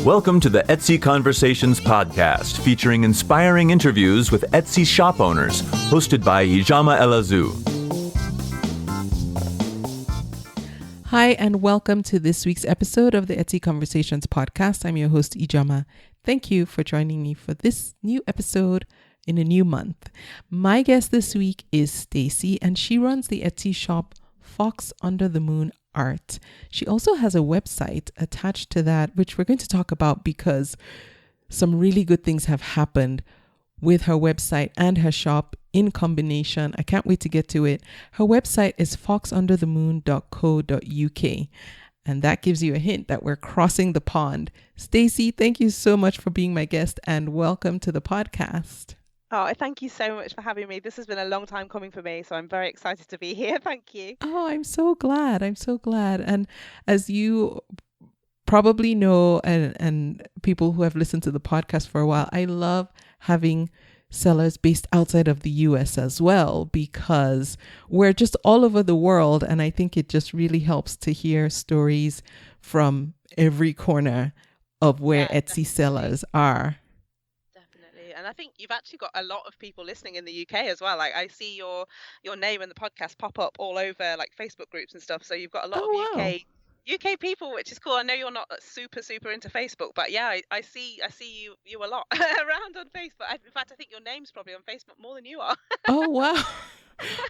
Welcome to the Etsy Conversations podcast, featuring inspiring interviews with Etsy shop owners, hosted by Ijama Elazu. Hi, and welcome to this week's episode of the Etsy Conversations podcast. I'm your host, Ijama. Thank you for joining me for this new episode in a new month. My guest this week is Stacey, and she runs the Etsy shop Fox Under the Moon Art. She also has a website attached to that, which we're going to talk about because some really good things have happened with her website and her shop in combination. I can't wait to get to it. Her website is foxunderthemoon.co.uk. And that gives you a hint that we're crossing the pond. Stacey, thank you so much for being my guest and welcome to the podcast. Oh, thank you so much for having me. This has been a long time coming for me, so I'm very excited to be here. Thank you. Oh, I'm so glad. And as you probably know, and people who have listened to the podcast for a while, I love having sellers based outside of the US as well, because we're just all over the world. And I think it just really helps to hear stories from every corner of where Etsy sellers are. And I think you've actually got a lot of people listening in the UK as well. Like I see your name and the podcast pop up all over like Facebook groups and stuff. So you've got a lot of UK people, which is cool. I know you're not super into Facebook, but yeah, I see you a lot around on Facebook. In fact, I think your name's probably on Facebook more than you are. Oh wow.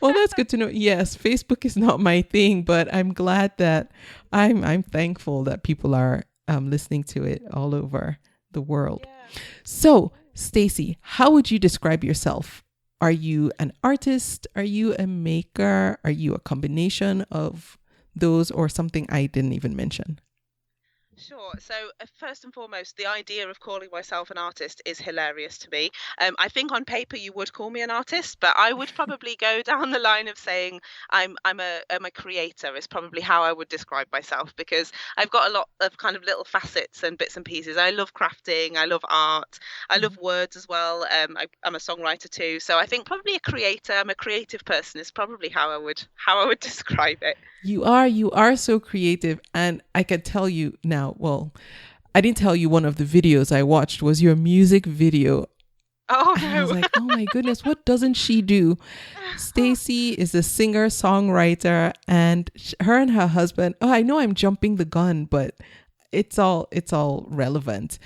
Well, that's good to know. Yes, Facebook is not my thing, but I'm glad that I'm thankful that people are listening to it all over the world. Yeah. So, Stacey, how would you describe yourself? Are you an artist? Are you a maker? Are you a combination of those or something I didn't even mention? Sure. So first and foremost, the idea of calling myself an artist is hilarious to me. I think on paper you would call me an artist, but I would probably go down the line of saying I'm a creator is probably how I would describe myself, because I've got a lot of kind of little facets and bits and pieces. I love crafting. I love art. I love words as well. I'm a songwriter too. So I think probably a creator. I'm a creative person is probably how I would describe it. You are so creative, and I can tell you now. Well, I didn't tell you one of the videos I watched was your music video. Oh, no. I was like, oh my goodness, what doesn't she do? Stacey is a singer, songwriter, and her and her husband. Oh, I know I'm jumping the gun, but it's all relevant.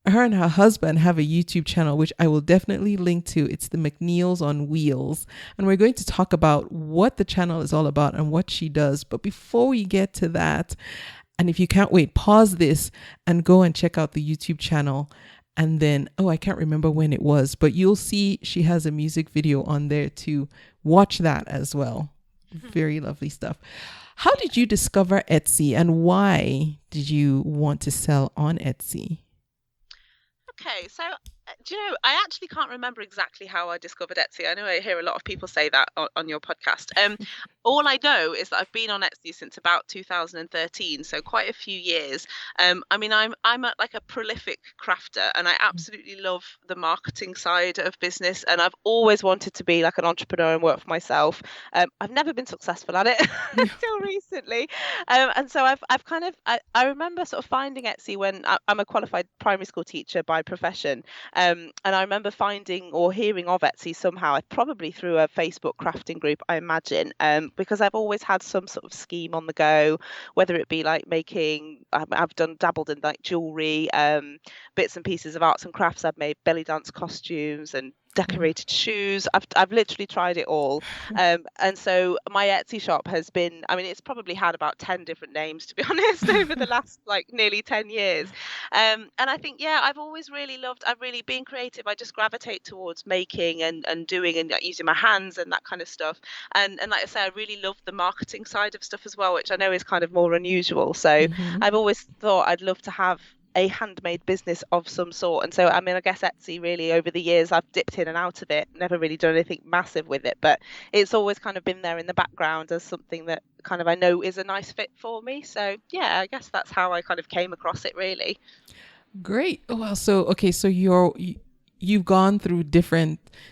Her and her husband have a YouTube channel, which I will definitely link to. It's the McNeills on Wheels. And we're going to talk about what the channel is all about and what she does. But before we get to that, and if you can't wait, pause this and go and check out the YouTube channel. And then, I can't remember when it was, but you'll see she has a music video on there to watch that as well. Very lovely stuff. How did you discover Etsy, and why did you want to sell on Etsy? Okay, so do you know, I actually can't remember exactly how I discovered Etsy. I know I hear a lot of people say that on your podcast. All I know is that I've been on Etsy since about 2013, so quite a few years. I'm a prolific crafter, and I absolutely love the marketing side of business, and I've always wanted to be like an entrepreneur and work for myself. I've never been successful at it until recently, and so I remember sort of finding Etsy when I'm a qualified primary school teacher by profession. And I remember finding or hearing of Etsy somehow, probably through a Facebook crafting group, I imagine, because I've always had some sort of scheme on the go, whether it be like making, I've dabbled in like jewelry, bits and pieces of arts and crafts. I've made belly dance costumes and decorated shoes. I've literally tried it all. And so my Etsy shop has been, it's probably had about 10 different names, to be honest, over the last like nearly 10 years. And I think, I've always really loved, I've really been creative. I just gravitate towards making and doing and using my hands and that kind of stuff. And like I say, I really love the marketing side of stuff as well, which I know is kind of more unusual. So I've always thought I'd love to have a handmade business of some sort. And so, I guess Etsy really over the years, I've dipped in and out of it, never really done anything massive with it, but it's always kind of been there in the background as something that kind of I know is a nice fit for me. So yeah, I guess that's how I kind of came across it really. Great. Well, so you've gone through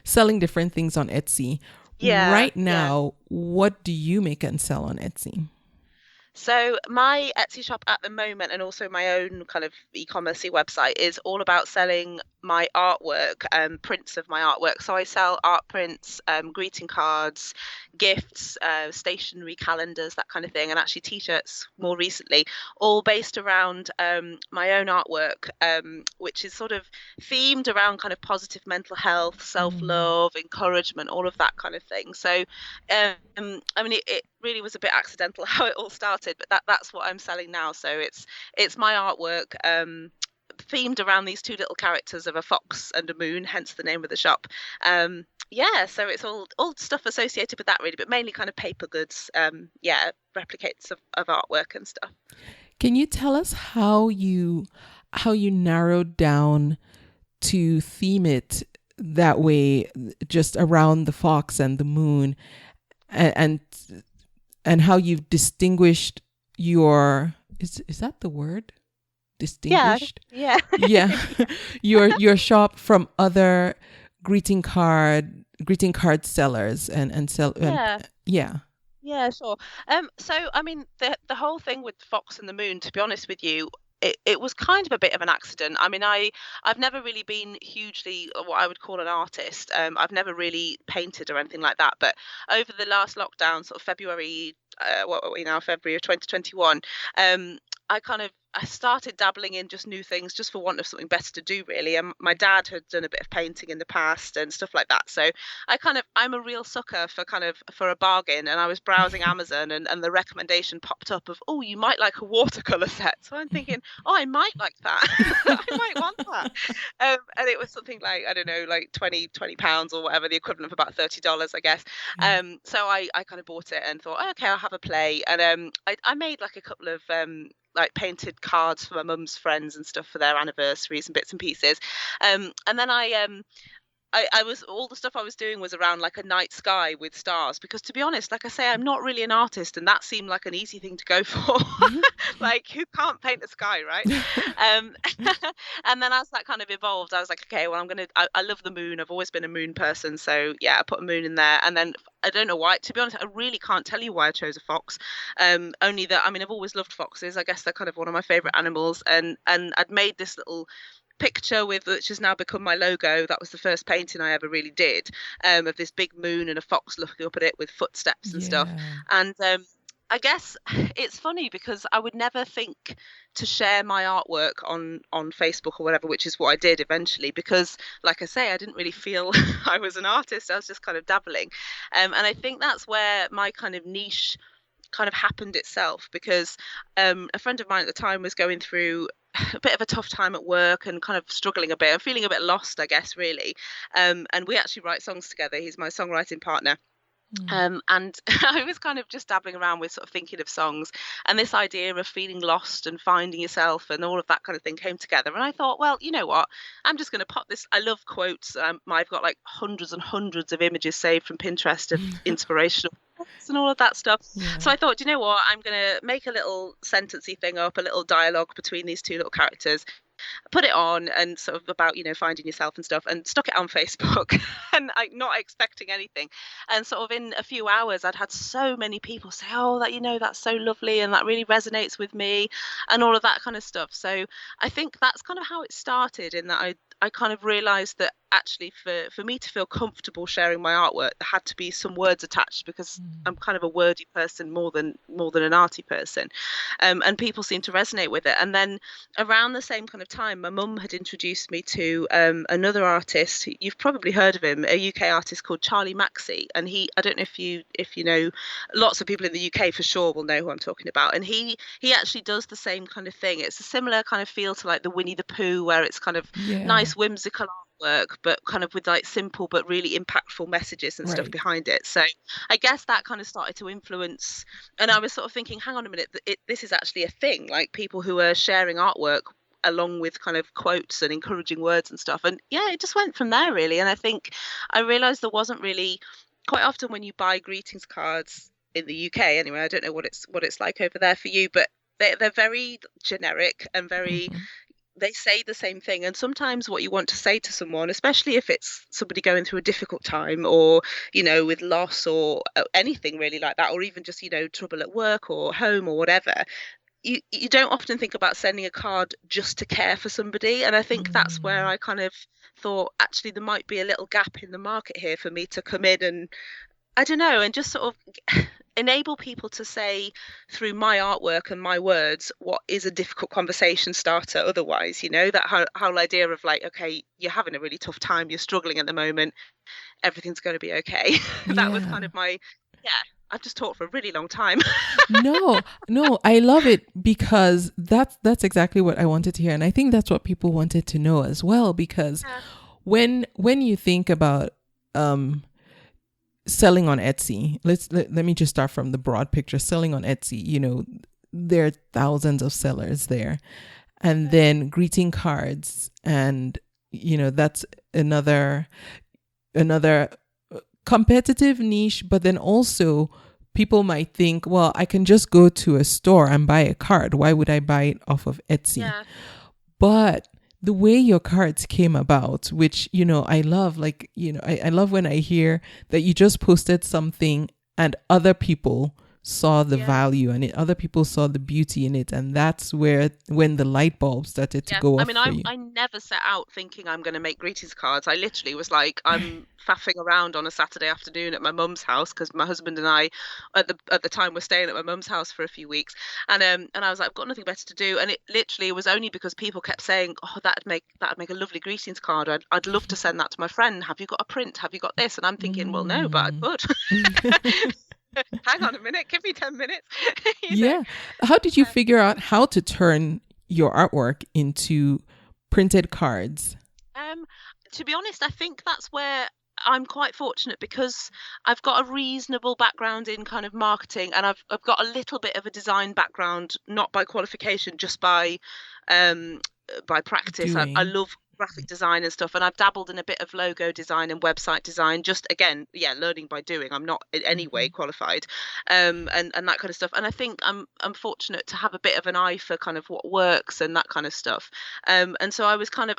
selling different things on Etsy. Yeah. Right now, what do you make and sell on Etsy? So my Etsy shop at the moment, and also my own kind of e-commerce website, is all about selling my artwork, prints of my artwork. So I sell art prints, greeting cards, gifts, stationery, calendars, that kind of thing, and actually t-shirts more recently, all based around my own artwork, which is sort of themed around kind of positive mental health, self-love, encouragement, all of that kind of thing. So I mean, it really was a bit accidental how it all started, but that's what I'm selling now. So it's my artwork, themed around these two little characters of a fox and a moon, hence the name of the shop. Yeah, so it's all stuff associated with that really, but mainly kind of paper goods. Yeah, replicates of artwork and stuff. Can you tell us how you narrowed down to theme it that way, just around the fox and the moon, and how you've distinguished your is that the word? Distinguished? Yeah. Yeah. your shop from other greeting card sellers and sell. Yeah. Yeah, sure. So I mean, the whole thing with Fox and the Moon, to be honest with you, it was kind of a bit of an accident. I mean, I've never really been hugely what I would call an artist. I've never really painted or anything like that. But over the last lockdown, sort of February, what are we now, February of 2021, I started dabbling in just new things, just for want of something better to do, really. And my dad had done a bit of painting in the past and stuff like that. So I'm a real sucker for a bargain. And I was browsing Amazon, and the recommendation popped up of, oh, you might like a watercolor set. So I'm thinking, oh, I might like that. I might want that. And it was something like, I don't know, like 20 pounds or whatever, the equivalent of about $30, I guess. So I kind of bought it and thought, oh, okay, I'll have a play. And I made like a couple of like painted cards for my mum's friends and stuff for their anniversaries and bits and pieces. And then I was, all the stuff I was doing was around like a night sky with stars, because to be honest, like I say, I'm not really an artist, and that seemed like an easy thing to go for. Like, who can't paint the sky, right? And then as that kind of evolved, I was like, okay, well, I love the moon. I've always been a moon person. So yeah, I put a moon in there. And then I don't know why, to be honest, I really can't tell you why I chose a fox. Only that, I mean, I've always loved foxes. I guess they're kind of one of my favorite animals. And I'd made this little picture which has now become my logo. That was the first painting I ever really did, of this big moon and a fox looking up at it with footsteps and stuff. And I guess it's funny because I would never think to share my artwork on Facebook or whatever, which is what I did eventually, because like I say, I didn't really feel I was an artist. I was just kind of dabbling. And I think that's where my kind of niche kind of happened itself, because a friend of mine at the time was going through a bit of a tough time at work and kind of struggling a bit and feeling a bit lost, I guess, really. And we actually write songs together. He's my songwriting partner. And I was kind of just dabbling around with sort of thinking of songs, and this idea of feeling lost and finding yourself and all of that kind of thing came together. And I thought, well, you know what, I'm just going to pop this. I love quotes. I've got like hundreds and hundreds of images saved from Pinterest of inspirational quotes and all of that stuff. So I thought, you know what, I'm going to make a little sentencey thing up, a little dialogue between these two little characters, put it on, and sort of about, you know, finding yourself and stuff, and stuck it on Facebook. And I'm not expecting anything, and sort of in a few hours I'd had so many people say, oh, that, you know, that's so lovely and that really resonates with me and all of that kind of stuff. So I think that's kind of how it started, in that I kind of realized that actually for me to feel comfortable sharing my artwork, there had to be some words attached, because I'm kind of a wordy person more than an arty person. And people seem to resonate with it. And then around the same kind of time, my mum had introduced me to another artist. You've probably heard of him, a UK artist called Charlie Maxey. And I don't know if you know, lots of people in the UK for sure will know who I'm talking about. And he actually does the same kind of thing. It's a similar kind of feel to like the Winnie the Pooh, where it's kind of nice whimsical artwork, but kind of with like simple but really impactful messages and stuff behind it. So I guess that kind of started to influence, and I was sort of thinking, hang on a minute, this is actually a thing, like people who are sharing artwork along with kind of quotes and encouraging words and stuff. And yeah, it just went from there really. And I think I realized there wasn't really, quite often when you buy greetings cards in the UK anyway, I don't know what it's like over there for you, but they're very generic and very they say the same thing. And sometimes what you want to say to someone, especially if it's somebody going through a difficult time or, with loss or anything really like that, or even just, trouble at work or home or whatever, you don't often think about sending a card just to care for somebody. And I think that's where I kind of thought, actually, there might be a little gap in the market here for me to come in and, I don't know, and just sort of enable people to say through my artwork and my words what is a difficult conversation starter otherwise, that whole idea of like, okay, you're having a really tough time, you're struggling at the moment, everything's going to be okay. That was kind of I've just talked for a really long time. No, I love it, because that's exactly what I wanted to hear. And I think that's what people wanted to know as well, because when you think about selling on Etsy, let me just start from the broad picture. Selling on Etsy, there are thousands of sellers there, and then greeting cards, and that's another competitive niche. But then also people might think, well, I can just go to a store and buy a card. Why would I buy it off of Etsy? Yeah. But the way your cards came about, which, I love, like, I love when I hear that you just posted something and other people saw the value in it, other people saw the beauty in it, and that's when the light bulb started to go off for you. I never set out thinking I'm going to make greetings cards. I literally was like, I'm faffing around on a Saturday afternoon at my mum's house, because my husband and I at the time were staying at my mum's house for a few weeks, and I was like, I've got nothing better to do. And it literally was only because people kept saying, oh, that'd make a lovely greetings card, I'd love to send that to my friend, have you got a print, have you got this? And I'm thinking, well, no, but I could. Hang on a minute, give me 10 minutes. Yeah. How did you figure out how to turn your artwork into printed cards? To be honest, I think that's where I'm quite fortunate, because I've got a reasonable background in kind of marketing, and I've got a little bit of a design background, not by qualification, just by practice. I love graphic design and stuff, and I've dabbled in a bit of logo design and website design, just again, learning by doing. I'm not in any way qualified, and that kind of stuff. And I think I'm fortunate to have a bit of an eye for kind of what works and that kind of stuff. And so I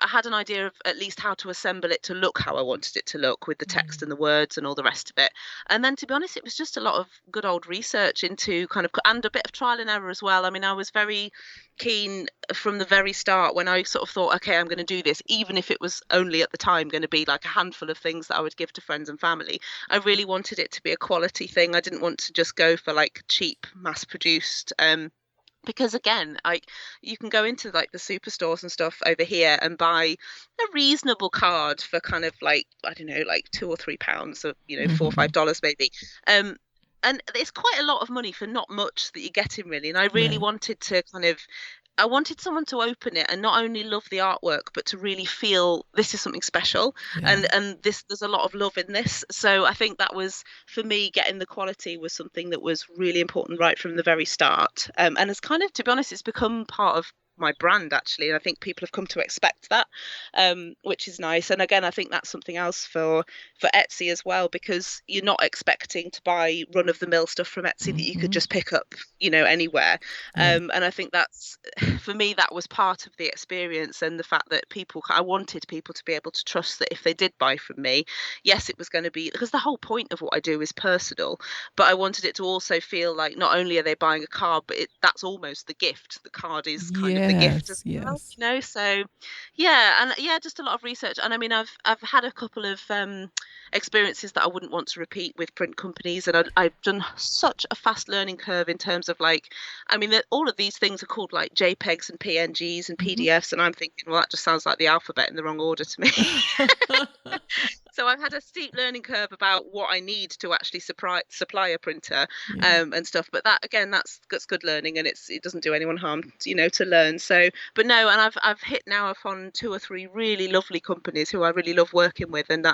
had an idea of at least how to assemble it to look how I wanted it to look, with the text and the words and all the rest of it. And then, to be honest, it was just a lot of good old research into kind of, and a bit of trial and error as well. I mean, I was very keen from the very start, when I sort of thought, okay, I'm going to do this, even if it was only at the time going to be like a handful of things that I would give to friends and family. I really wanted it to be a quality thing. I didn't want to just go for like cheap, mass produced, because again, you can go into like the superstores and stuff over here and buy a reasonable card for kind of like, I don't know, like £2 or £3, so $4 or $5 maybe. And it's quite a lot of money for not much that you're getting, really. And I really wanted to I wanted someone to open it and not only love the artwork, but to really feel this is something special. And there's a lot of love in this. So I think that was, for me, getting the quality was something that was really important right from the very start. And it's kind of, to be honest, it's become part of my brand, actually, and I think people have come to expect that, which is nice. And again, I think that's something else for Etsy as well, because you're not expecting to buy run-of-the-mill stuff from Etsy that you could just pick up anywhere. And I think that's, for me, that was part of the experience, and the fact that I wanted people to be able to trust that if they did buy from me, yes, it was going to be, because the whole point of what I do is personal, but I wanted it to also feel like not only are they buying a card, but that's almost the gift. The card is kind of the gift as well, so just a lot of research. And I mean, I've had a couple of experiences that I wouldn't want to repeat with print companies, and I've done such a fast learning curve in terms of like, I mean, all of these things are called like JPEGs and PNGs and PDFs, and I'm thinking, well, that just sounds like the alphabet in the wrong order to me. So I've had a steep learning curve about what I need to actually supply a printer, and stuff. But that, again, that's good learning, and it doesn't do anyone harm, to learn. So, but no, and I've hit now upon 2 or 3 really lovely companies who I really love working with, and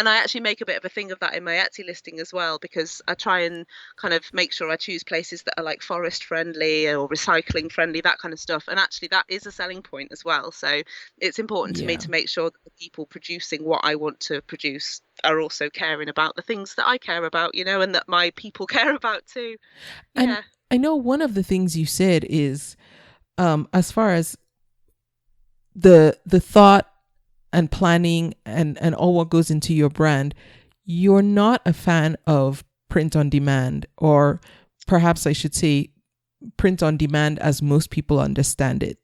I actually make a bit of a thing of that in my Etsy listing as well, because I try and kind of make sure I choose places that are like forest friendly or recycling friendly, that kind of stuff. And actually that is a selling point as well. So it's important to me to make sure that the people producing what I want to produce are also caring about the things that I care about, and that my people care about too. And I know one of the things you said is, as far as the thought and planning and all what goes into your brand, you're not a fan of print on demand, or perhaps I should say print on demand as most people understand it.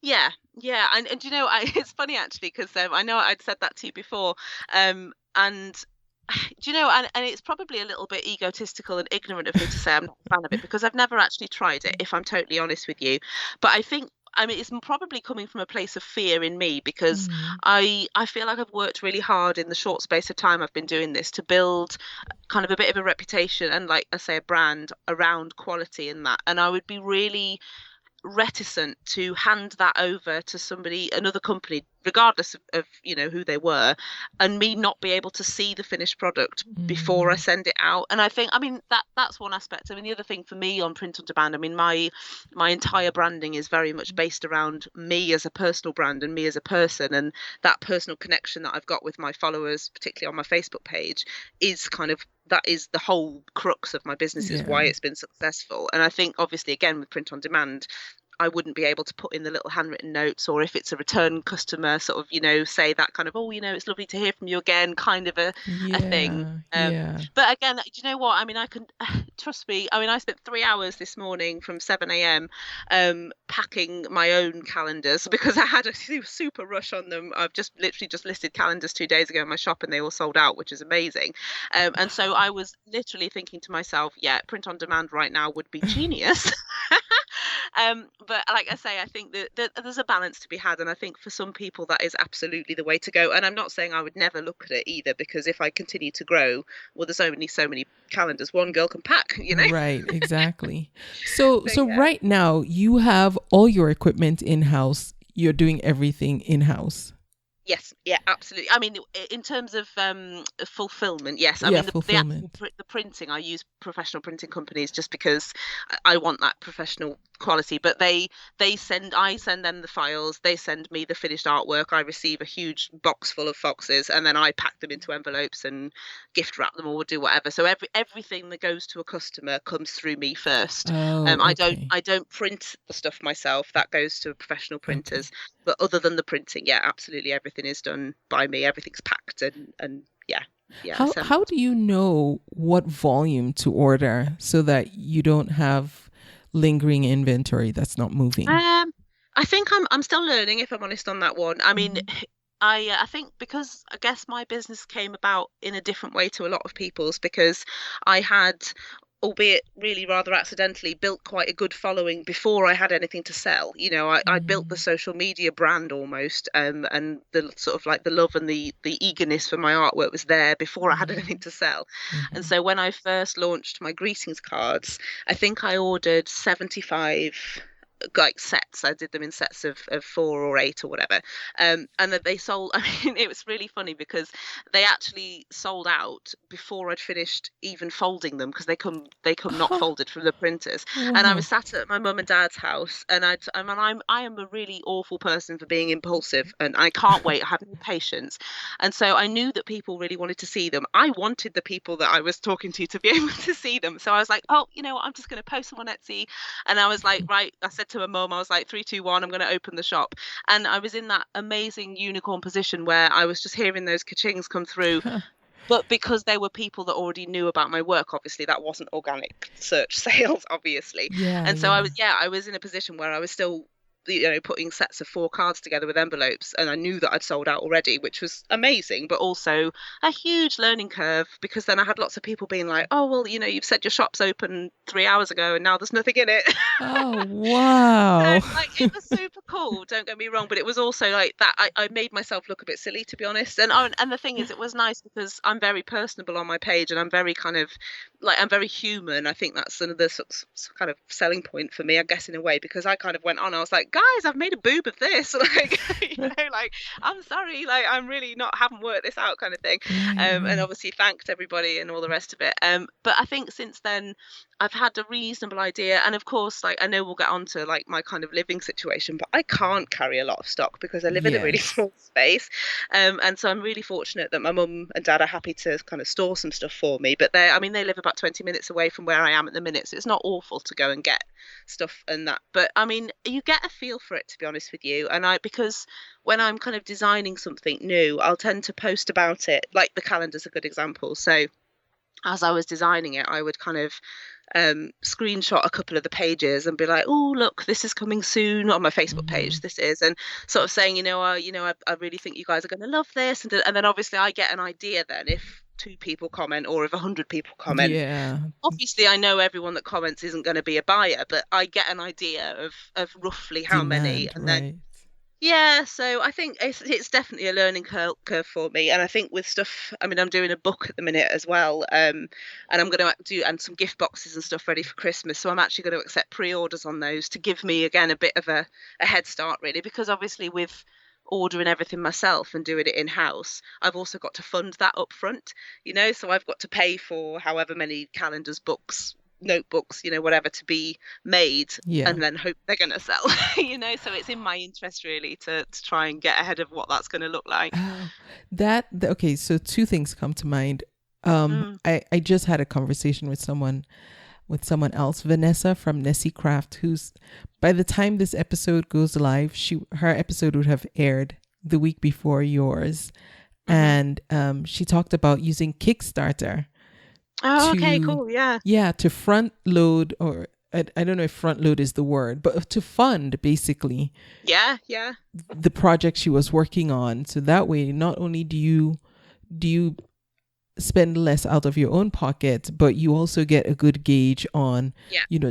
Yeah, yeah, and it's funny actually because I know I'd said that to you before, and and it's probably a little bit egotistical and ignorant of me to say I'm not a fan of it because I've never actually tried it, if I'm totally honest with you. But I mean, it's probably coming from a place of fear in me because I feel like I've worked really hard in the short space of time I've been doing this to build kind of a bit of a reputation and, like I say, a brand around quality and that. And I would be really reticent to hand that over to another company, regardless of who they were, and me not be able to see the finished product before I send it out. And I mean that's one aspect. I mean, the other thing for me on print on demand, I mean, my entire branding is very much based around me as a personal brand and me as a person, and that personal connection that I've got with my followers, particularly on my Facebook page, is that is the whole crux of my business, is why it's been successful. And I think obviously again with print on demand, I wouldn't be able to put in the little handwritten notes, or if it's a return customer, sort of, say that kind of, it's lovely to hear from you again, kind of a thing. But again, do you know what? I mean, I can, trust me, I mean, I spent 3 hours this morning from 7 a.m. Packing my own calendars because I had a super rush on them. I've literally just listed calendars 2 days ago in my shop and they all sold out, which is amazing. And so I was literally thinking to myself, print on demand right now would be genius. But like I say, I think that there's a balance to be had, and I think for some people that is absolutely the way to go. And I'm not saying I would never look at it either, because if I continue to grow, well, there's only so many calendars one girl can pack, Right, exactly. So right now you have all your equipment in-house. You're doing everything in-house. Yes, yeah, absolutely. I mean, in terms of fulfillment, yes. I mean, the printing, I use professional printing companies just because I want that professional quality. But I send them the files, they send me the finished artwork. I receive a huge box full of foxes, and then I pack them into envelopes and gift wrap them or do whatever. So everything that goes to a customer comes through me first. I don't print the stuff myself. That goes to professional printers. Okay. But other than the printing, absolutely everything is done by me. Everything's packed and yeah. How do you know what volume to order so that you don't have lingering inventory that's not moving? I think I'm still learning, if I'm honest, on that one. I mean, I think because I guess my business came about in a different way to a lot of people's, because I had, albeit really rather accidentally, built quite a good following before I had anything to sell. I built the social media brand almost, and the sort of like the love and the eagerness for my artwork was there before I had anything to sell. And so when I first launched my greetings cards, I think I ordered 75 like sets. I did them in sets of 4 or 8 or whatever, and that they sold. I mean, it was really funny because they actually sold out before I'd finished even folding them, because they come not folded from the printers. And I was sat at my mum and dad's house, and I am a really awful person for being impulsive, and I can't wait. I have no patience, and so I knew that people really wanted to see them. I wanted the people that I was talking to be able to see them, so I was like, oh, I'm just going to post them on Etsy. And I was like, right, I said to my mum, I was like, 3, 2, 1, I'm going to open the shop. And I was in that amazing unicorn position where I was just hearing those ka-chings come through. But because there were people that already knew about my work, obviously that wasn't organic search sales, obviously. So I was in a position where I was still putting sets of 4 cards together with envelopes, and I knew that I'd sold out already, which was amazing, but also a huge learning curve, because then I had lots of people being like, oh, well, you've said your shop's open 3 hours ago and now there's nothing in it. Oh, wow. So, it was super cool, don't get me wrong, but it was also like that I made myself look a bit silly, to be honest. And the thing is, it was nice because I'm very personable on my page, and I'm very kind of I'm very human. I think that's another kind of selling point for me, I guess, in a way, because I kind of went on, I was like, guys, I've made a boob of this, I'm sorry, I'm really haven't worked this out, kind of thing. And obviously thanked everybody and all the rest of it. But I think since then I've had a reasonable idea, and of course, like, I know we'll get on to like my kind of living situation, but I can't carry a lot of stock because I live in a really Yes. small space, and so I'm really fortunate that my mum and dad are happy to kind of store some stuff for me. But I mean, they live about 20 minutes away from where I am at the minute, so it's not awful to go and get stuff and that. But I mean, you get a feel for it, to be honest with you, and because when I'm kind of designing something new, I'll tend to post about it. Like the calendar's a good example. So as I was designing it, I would kind of screenshot a couple of the pages and be like, "Oh, look, this is coming soon on my Facebook page. This is," and sort of saying, I really think you guys are going to love this, and then obviously I get an idea then if 2 people comment or if 100 people comment. Yeah. Obviously, I know everyone that comments isn't going to be a buyer, but I get an idea of roughly how many, Demand, and then right. yeah, so I think it's definitely a learning curve for me, and I think with stuff, I mean, I'm doing a book at the minute as well, and I'm going to do and some gift boxes and stuff ready for Christmas. So I'm actually going to accept pre-orders on those to give me again a bit of a head start, really, because obviously with ordering everything myself and doing it in house, I've also got to fund that up front, so I've got to pay for however many calendars, books, notebooks, whatever to be made, Yeah. and then hope they're going to sell. So it's in my interest really to try and get ahead of what that's going to look like. Oh, okay, so two things come to mind. Mm. I just had a conversation with someone else, Vanessa from Nessie Craft, who's, by the time this episode goes live, her episode would have aired the week before yours. And she talked about using Kickstarter. Oh, okay, cool. Yeah, to front load, or I don't know if front load is the word, but to fund basically Yeah. the project she was working on. So that way, not only do you spend less out of your own pocket, but you also get a good gauge on,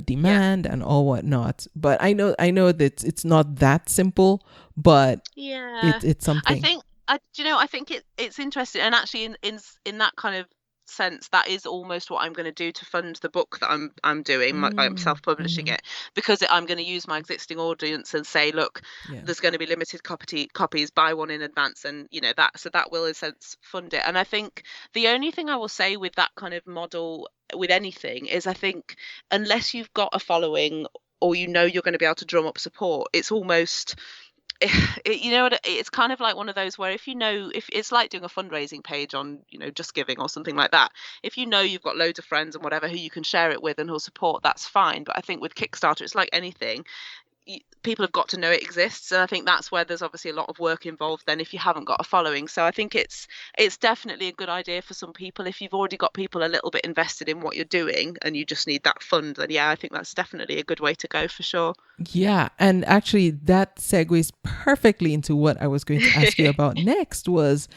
demand and all whatnot. But I know that it's not that simple, but it's something. I think it's interesting, and actually in that kind of sense, that is almost what I'm going to do to fund the book that I'm doing. I'm self-publishing it, because I'm going to use my existing audience and say, look, there's going to be limited copies, buy one in advance, and that will in a sense fund it. And I think the only thing I will say with that kind of model with anything is, I think unless you've got a following or you're going to be able to drum up support, it's almost it's kind of like one of those where if it's like doing a fundraising page on Just Giving or something like that. If you've got loads of friends and whatever who you can share it with and who'll support, that's fine. But I think with Kickstarter, it's like anything. People have got to know it exists, and I think that's where there's obviously a lot of work involved then if you haven't got a following. So I think it's definitely a good idea for some people. If you've already got people a little bit invested in what you're doing and you just need that fund, then I think that's definitely a good way to go for sure. Yeah, and actually that segues perfectly into what I was going to ask you about next, was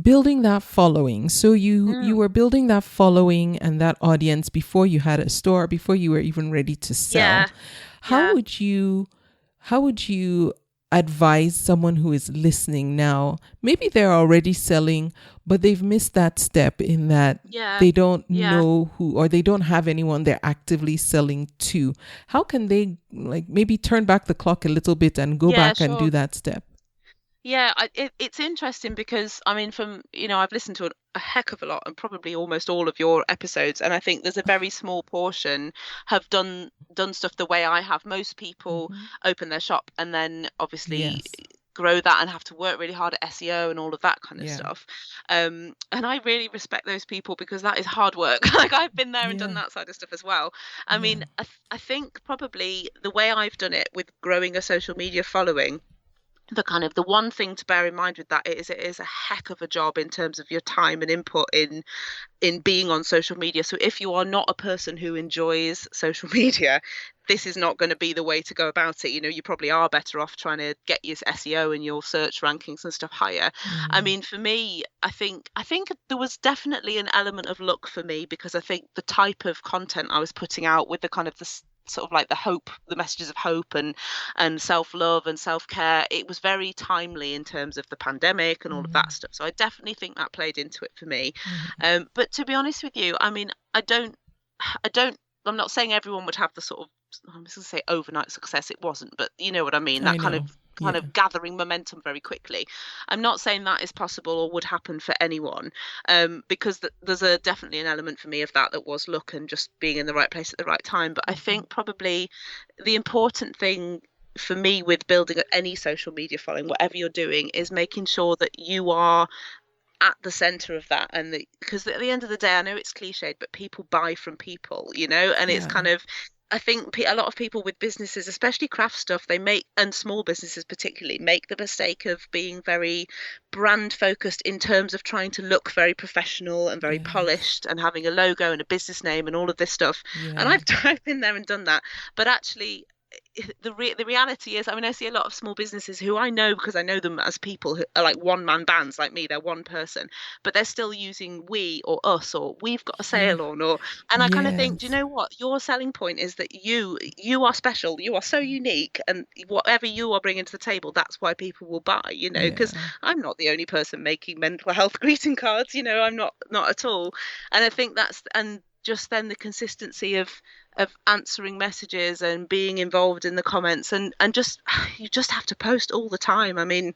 building that following. So you were building that following and that audience before you had a store, before you were even ready to sell. How would you advise someone who is listening now? Maybe they're already selling, but they've missed that step in that they don't know who, or they don't have anyone they're actively selling to. How can they maybe turn back the clock a little bit and go back and do that step? Yeah, it's interesting because I mean, I've listened to a heck of a lot and probably almost all of your episodes, and I think there's a very small portion have done stuff the way I have. Most people open their shop and then obviously grow that and have to work really hard at SEO and all of that kind of stuff. And I really respect those people because that is hard work. Like I've been there and done that side of stuff as well. I mean, I think probably the way I've done it with growing a social media following, the one thing to bear in mind with that is it is a heck of a job in terms of your time and input in being on social media. So if you are not a person who enjoys social media, this is not going to be the way to go about it. You probably are better off trying to get your SEO and your search rankings and stuff higher. I mean, for me, I think there was definitely an element of luck for me, because I think the type of content I was putting out with the kind of the sort of like the messages of hope and self-love and self-care, it was very timely in terms of the pandemic and all of that stuff. So I definitely think that played into it for me. But to be honest with you, I mean, I'm not saying everyone would have the sort of, I'm just going to say overnight success. It wasn't, but you know what I mean? That kind of kind of gathering momentum very quickly. I'm not saying that is possible or would happen for anyone, because there's definitely an element for me of that was luck and just being in the right place at the right time. But I think probably the important thing for me with building any social media following, whatever you're doing, is making sure that you are at the center of that. And because at the end of the day, I know it's cliched, but people buy from people, and it's kind of, I think a lot of people with businesses, especially craft stuff, and small businesses particularly, make the mistake of being very brand focused in terms of trying to look very professional and very polished and having a logo and a business name and all of this stuff. And I've been there and done that. But actually, the reality is, I mean, I see a lot of small businesses who I know because I know them as people who are like one-man bands like me. They're one person, but they're still using we or us or we've got a sale on, and I kind of think, do you know what? Your selling point is that you are special. You are so unique, and whatever you are bringing to the table, that's why people will buy. Because I'm not the only person making mental health greeting cards. I'm not at all. And I think and just then the consistency of answering messages and being involved in the comments and just you just have to post all the time. I mean,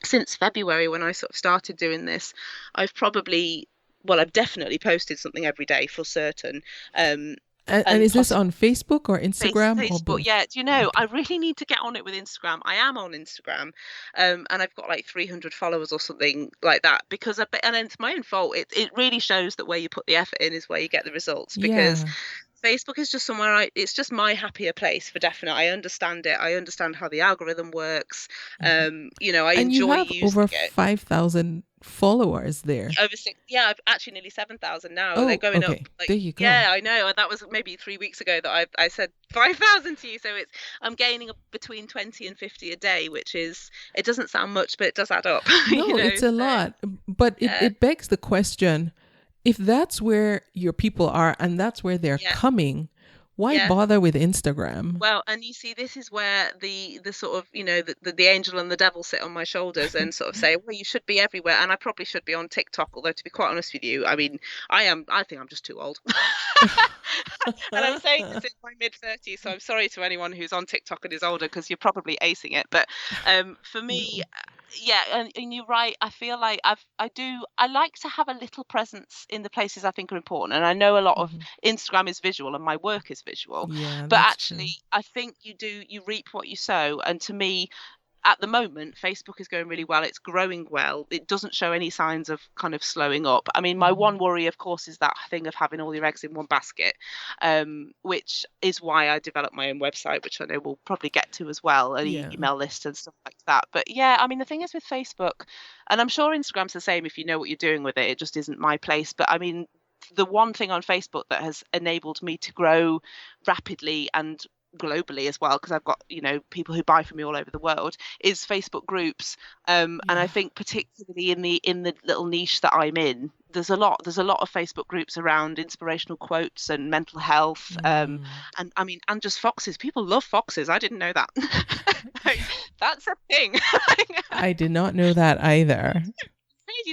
since February when I sort of started doing this, I've definitely posted something every day for certain. And is this on Facebook or Instagram? Facebook, or both? Yeah. Do you know, I really need to get on it with Instagram. I am on Instagram, and I've got like 300 followers or something like that, because and it's my own fault. It really shows that where you put the effort in is where you get the results, because Facebook is just it's just my happier place for definite. I understand it. I understand how the algorithm works. I enjoy using it. Over 5,000 followers there. I've actually nearly 7,000 now. Oh, they're going up. There you go. Yeah, I know. That was maybe 3 weeks ago that I said 5,000 to you. So I'm gaining between 20 and 50 a day, which is, it doesn't sound much, but it does add up. No, it's a lot. But it begs the question, if that's where your people are and that's where they're coming, why bother with Instagram? Well, and you see, this is where the sort of, the angel and the devil sit on my shoulders and sort of say, well, you should be everywhere. And I probably should be on TikTok, although to be quite honest with you, I mean, I think I'm just too old. And I'm saying this in my mid-30s, so I'm sorry to anyone who's on TikTok and is older, because you're probably acing it. But for me... and you're right. I feel like I like to have a little presence in the places I think are important. And I know a lot of Instagram is visual and my work is visual. Yeah, but actually, true. I think you reap what you sow. And to me, at the moment, Facebook is going really well. It's growing well. It doesn't show any signs of kind of slowing up. I mean, my one worry, of course, is that thing of having all your eggs in one basket, which is why I developed my own website, which I know we'll probably get to as well, an email list and stuff like that. But yeah, I mean, the thing is with Facebook, and I'm sure Instagram's the same if you know what you're doing with it. It just isn't my place. But I mean, the one thing on Facebook that has enabled me to grow rapidly and globally as well, because I've got people who buy from me all over the world, is Facebook groups, and I think particularly in the little niche that I'm in, there's a lot of Facebook groups around inspirational quotes and mental health, and I mean, and just foxes. People love foxes. I didn't know that. That's a thing. I did not know that either.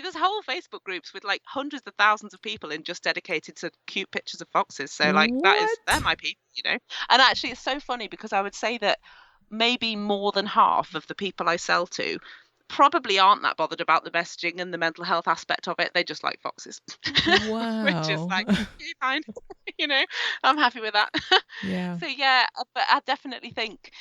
There's whole Facebook groups with like hundreds of thousands of people in just dedicated to cute pictures of foxes. So like they're my people, And actually it's so funny, because I would say that maybe more than half of the people I sell to probably aren't that bothered about the messaging and the mental health aspect of it. They just like foxes. Wow. Which is like, okay, fine. I'm happy with that. Yeah. So yeah, but I definitely think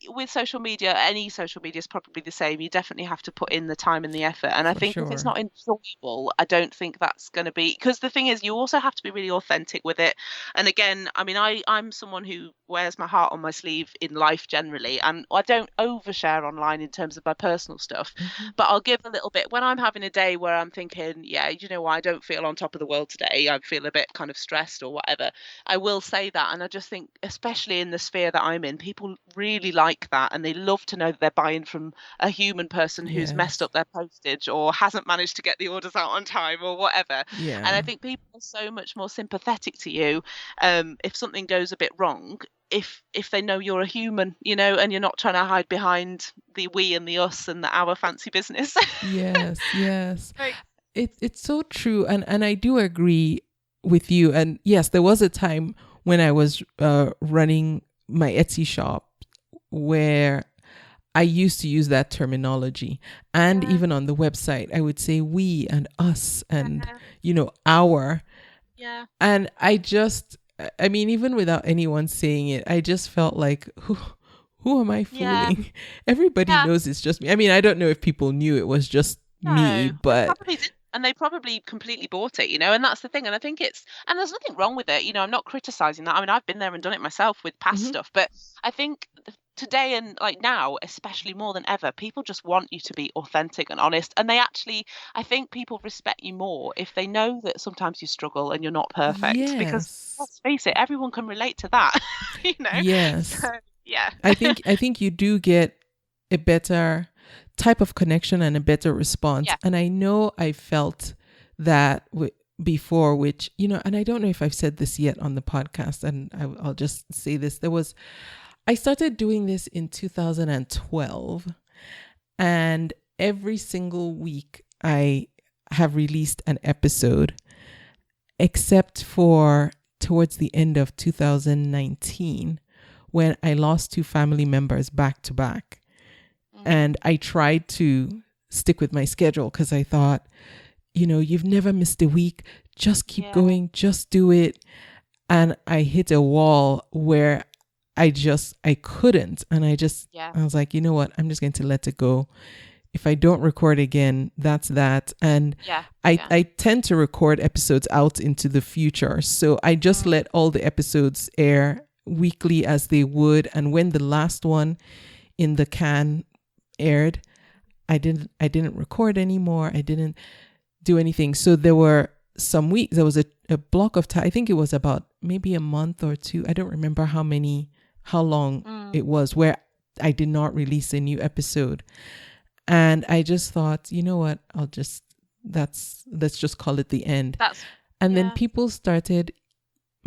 with social media, any social media is probably the same. You definitely have to put in the time and the effort. And I think if it's not enjoyable, I don't think that's going to be, because the thing is, you also have to be really authentic with it. And again, I mean, I'm someone who wears my heart on my sleeve in life generally. And I don't overshare online in terms of my personal stuff, but I'll give a little bit when I'm having a day where I'm thinking, I don't feel on top of the world today. I feel a bit kind of stressed or whatever. I will say that. And I just think, especially in the sphere that I'm in, people really like that, and they love to know that they're buying from a human person who's messed up their postage or hasn't managed to get the orders out on time or whatever. And I think people are so much more sympathetic to you if something goes a bit wrong, if they know you're a human, and you're not trying to hide behind the we and the us and the our fancy business. Yes. Right. It's so true, and I do agree with you. And yes, there was a time when I was running my Etsy shop where I used to use that terminology. And even on the website, I would say we and us and, our. Yeah. And I mean, even without anyone saying it, I just felt like, who am I fooling? Yeah. Everybody Yeah. knows it's just me. I mean, I don't know if people knew it was just me, but probably did, and they probably completely bought it, and that's the thing. And I think and there's nothing wrong with it. I'm not criticizing that. I mean, I've been there and done it myself with past stuff, but I think today and like now, especially more than ever, people just want you to be authentic and honest. And I think people respect you more if they know that sometimes you struggle and you're not perfect. Yes. Because let's face it, everyone can relate to that, Yes. So, yeah. I think you do get a better type of connection and a better response. Yeah. And I know I felt that before, which, and I don't know if I've said this yet on the podcast, and I'll just say this. I started doing this in 2012, and every single week I have released an episode, except for towards the end of 2019, when I lost 2 family members back to back. And I tried to stick with my schedule because I thought, you've never missed a week. Just keep going. Just do it. And I hit a wall where I couldn't. And I was like, you know what? I'm just going to let it go. If I don't record again, that's that. And I tend to record episodes out into the future. So I just let all the episodes air weekly as they would. And when the last one in the can aired, I didn't record anymore. I didn't do anything. So there were some weeks, there was a block of time, I think it was about maybe a month or 2. I don't remember how long it was, where I did not release a new episode. And I just thought, you know what, let's just call it the end. Then people started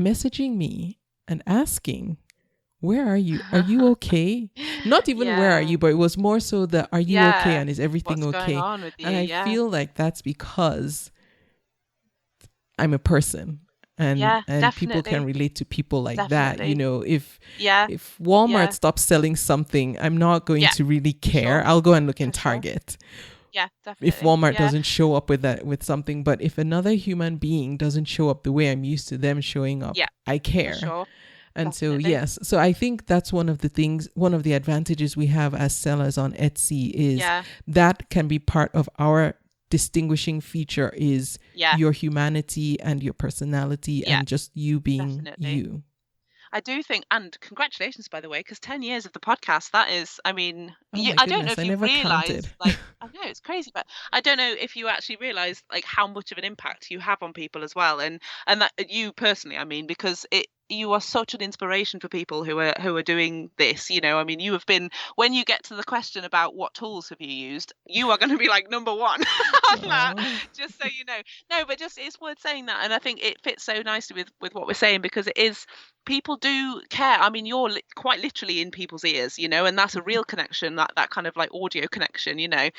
messaging me and asking, where are you? Are you okay? Not even where are you, but it was more so that, are you okay? And is everything What's okay? going on with you? And I feel like that's because I'm a person. And people can relate to people like that. If Walmart stops selling something, I'm not going to really care. Sure. I'll go and look in Target. Yeah, definitely. If Walmart doesn't show up with something, but if another human being doesn't show up the way I'm used to them showing up, I care. Sure. And Definitely. so, yes. So I think that's one of the advantages we have as sellers on Etsy is that can be part of our distinguishing feature is your humanity and your personality and just you being you. I do think, and congratulations, by the way, because 10 years of the podcast, that is, I mean, I don't know if you realize, like, I know it's crazy, but I don't know if you actually realize like how much of an impact you have on people as well. And that you personally, I mean, because you are such an inspiration for people who are doing this. I mean, you have been, when you get to the question about what tools have you used, you are going to be like number one on that, just so you know. No, but just it's worth saying that. And I think it fits so nicely with what we're saying, because it is, people do care. I mean, you're quite literally in people's ears, and that's a real connection, that kind of like audio connection, and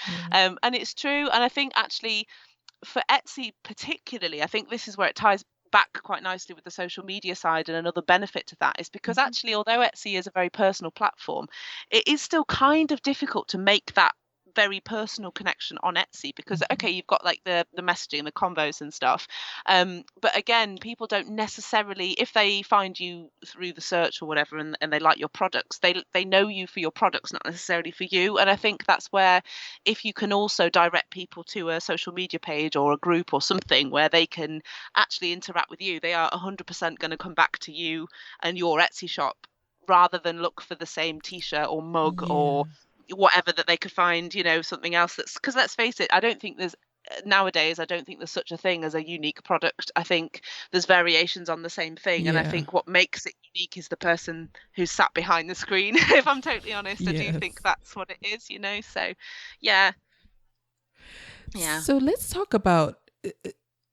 it's true. And I think actually for Etsy particularly, I think this is where it ties back quite nicely with the social media side, and another benefit to that is because actually, although Etsy is a very personal platform, it is still kind of difficult to make that very personal connection on Etsy, because you've got like the messaging, the convos and stuff, but again, people don't necessarily, if they find you through the search or whatever and they like your products, they know you for your products, not necessarily for you. And I think that's where, if you can also direct people to a social media page or a group or something where they can actually interact with you, they are 100% going to come back to you and your Etsy shop, rather than look for the same t-shirt or mug or whatever that they could find, something else. That's because, let's face it, I don't think there's such a thing as a unique product. I think there's variations on the same thing, and I think what makes it unique is the person who's sat behind the screen. If I'm totally honest, I do think that's what it is, so so let's talk about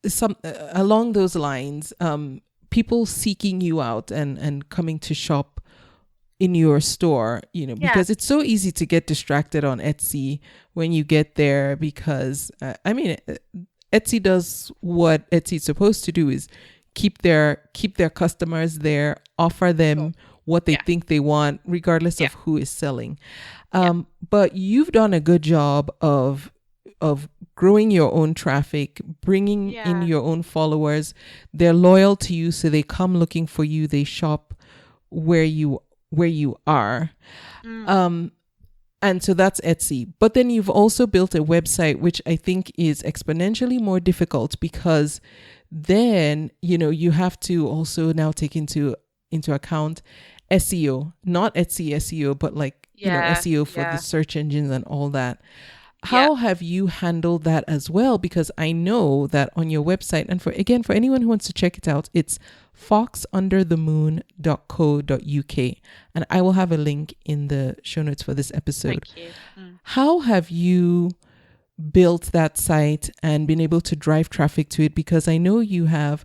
some along those lines, people seeking you out and coming to shop in your store, because it's so easy to get distracted on Etsy when you get there, because Etsy does what Etsy's supposed to do, is keep their customers there, offer them what they Yeah. think they want, regardless Yeah. of who is selling. But you've done a good job of growing your own traffic, bringing in Yeah. your own followers. They're loyal to you, so they come looking for you. They shop where you are. And so that's Etsy. But then you've also built a website, which I think is exponentially more difficult, because then, you have to also now take into account SEO, not Etsy SEO, but SEO for the search engines and all that. How have you handled that as well? Because I know that on your website, and for anyone who wants to check it out, it's foxunderthemoon.co.uk. And I will have a link in the show notes for this episode. Thank you. How have you built that site and been able to drive traffic to it? Because I know you have,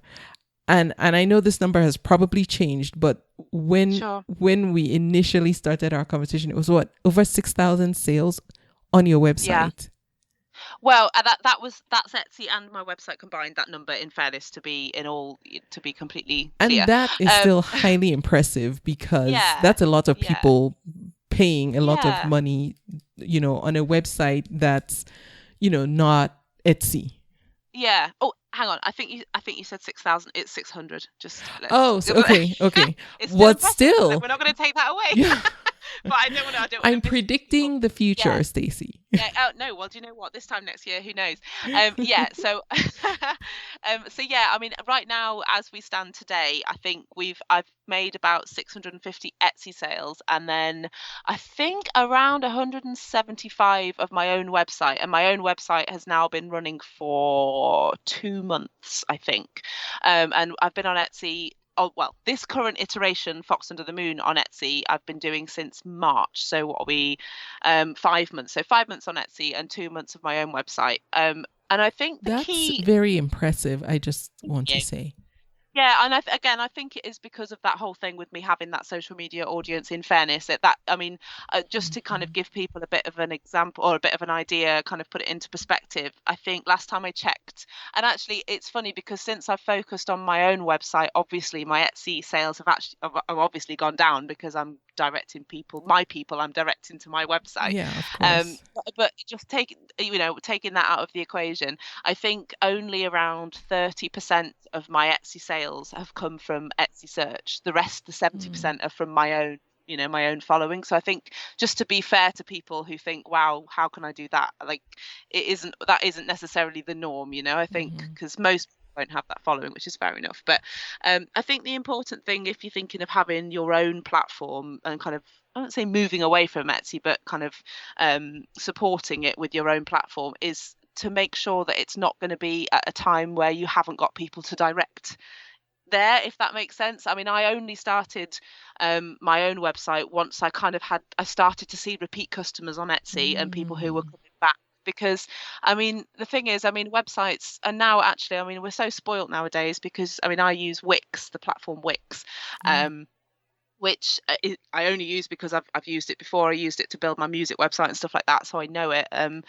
and I know this number has probably changed, but when we initially started our conversation, it was over 6,000 sales on your website. Yeah. Well, that's Etsy and my website combined, that number, in fairness, to be completely clear. And that is still highly impressive, because that's a lot of people paying a lot of money, on a website that's, not Etsy. Yeah. Oh, hang on. I think you said 6,000. It's 600. Okay. It's What impressive, still? we're not going to take that away. Yeah. But I don't want to. I'm predicting the future, Stacey. Yeah. Oh no. Well, do you know what? This time next year, who knows? So, I mean, right now, as we stand today, I think I've made about 650 Etsy sales, and then I think around 175 of my own website, and my own website has now been running for 2 months, I think, and I've been on Etsy. Oh, well, this current iteration, Fox Under the Moon, on Etsy, I've been doing since March. So what are we, 5 months? So 5 months on Etsy and 2 months of my own website. And I think that's very impressive, I just want to say. Yeah, and I think it is because of that whole thing with me having that social media audience. In fairness, just to kind of give people a bit of an example or a bit of an idea, kind of put it into perspective. I think last time I checked, and actually it's funny because since I've focused on my own website, obviously my Etsy sales have obviously gone down, because I'm directing I'm directing to my website. Yeah, of course. But just taking that out of the equation, I think only around 30% of my Etsy sales have come from Etsy search. The rest, the 70%, are from my own, my own following. So I think, just to be fair to people who think, wow, how can I do that? Like, that isn't necessarily the norm, I think, because most people won't have that following, which is fair enough. But I think the important thing, if you're thinking of having your own platform and kind of, I won't say moving away from Etsy, but kind of supporting it with your own platform, is to make sure that it's not going to be at a time where you haven't got people to direct there, if that makes sense. I mean, I only started my own website once I started to see repeat customers on Etsy and people who were coming back. Because, I mean, the thing is, websites, and now actually, we're so spoilt nowadays, because, I use Wix, the platform Wix, which I only use because I've used it before. I used it to build my music website and stuff like that, so I know it. And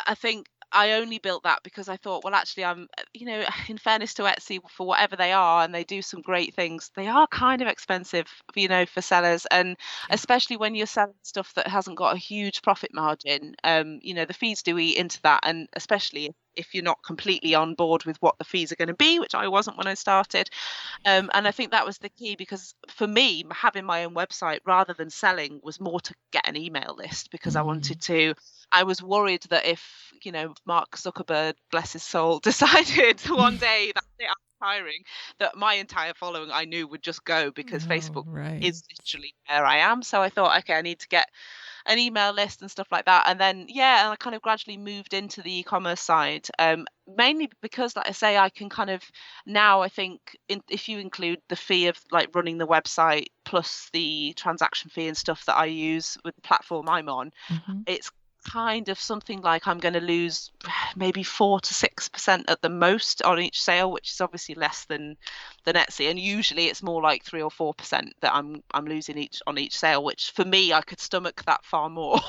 I think I only built that because I thought, well, actually, I'm, in fairness to Etsy, for whatever they are, and they do some great things, they are kind of expensive, for sellers. And especially when you're selling stuff that hasn't got a huge profit margin, the fees do eat into that. And especially if you're not completely on board with what the fees are going to be, which I wasn't when I started. And I think that was the key, because for me, having my own website rather than selling was more to get an email list, because I was worried that if, Mark Zuckerberg, bless his soul, decided one day that I'm retiring, that my entire following, I knew, would just go, because Facebook is literally where I am. So I thought, okay, I need to get an email list and stuff like that. And then, and I kind of gradually moved into the e-commerce side, mainly because, like I say, I can kind of now, I think, if you include the fee of like running the website plus the transaction fee and stuff that I use with the platform I'm on, it's kind of something like I'm going to lose maybe 4 to 6% at the most on each sale, which is obviously less than Etsy. And usually it's more like 3 or 4% that I'm losing on each sale, which for me, I could stomach that far more,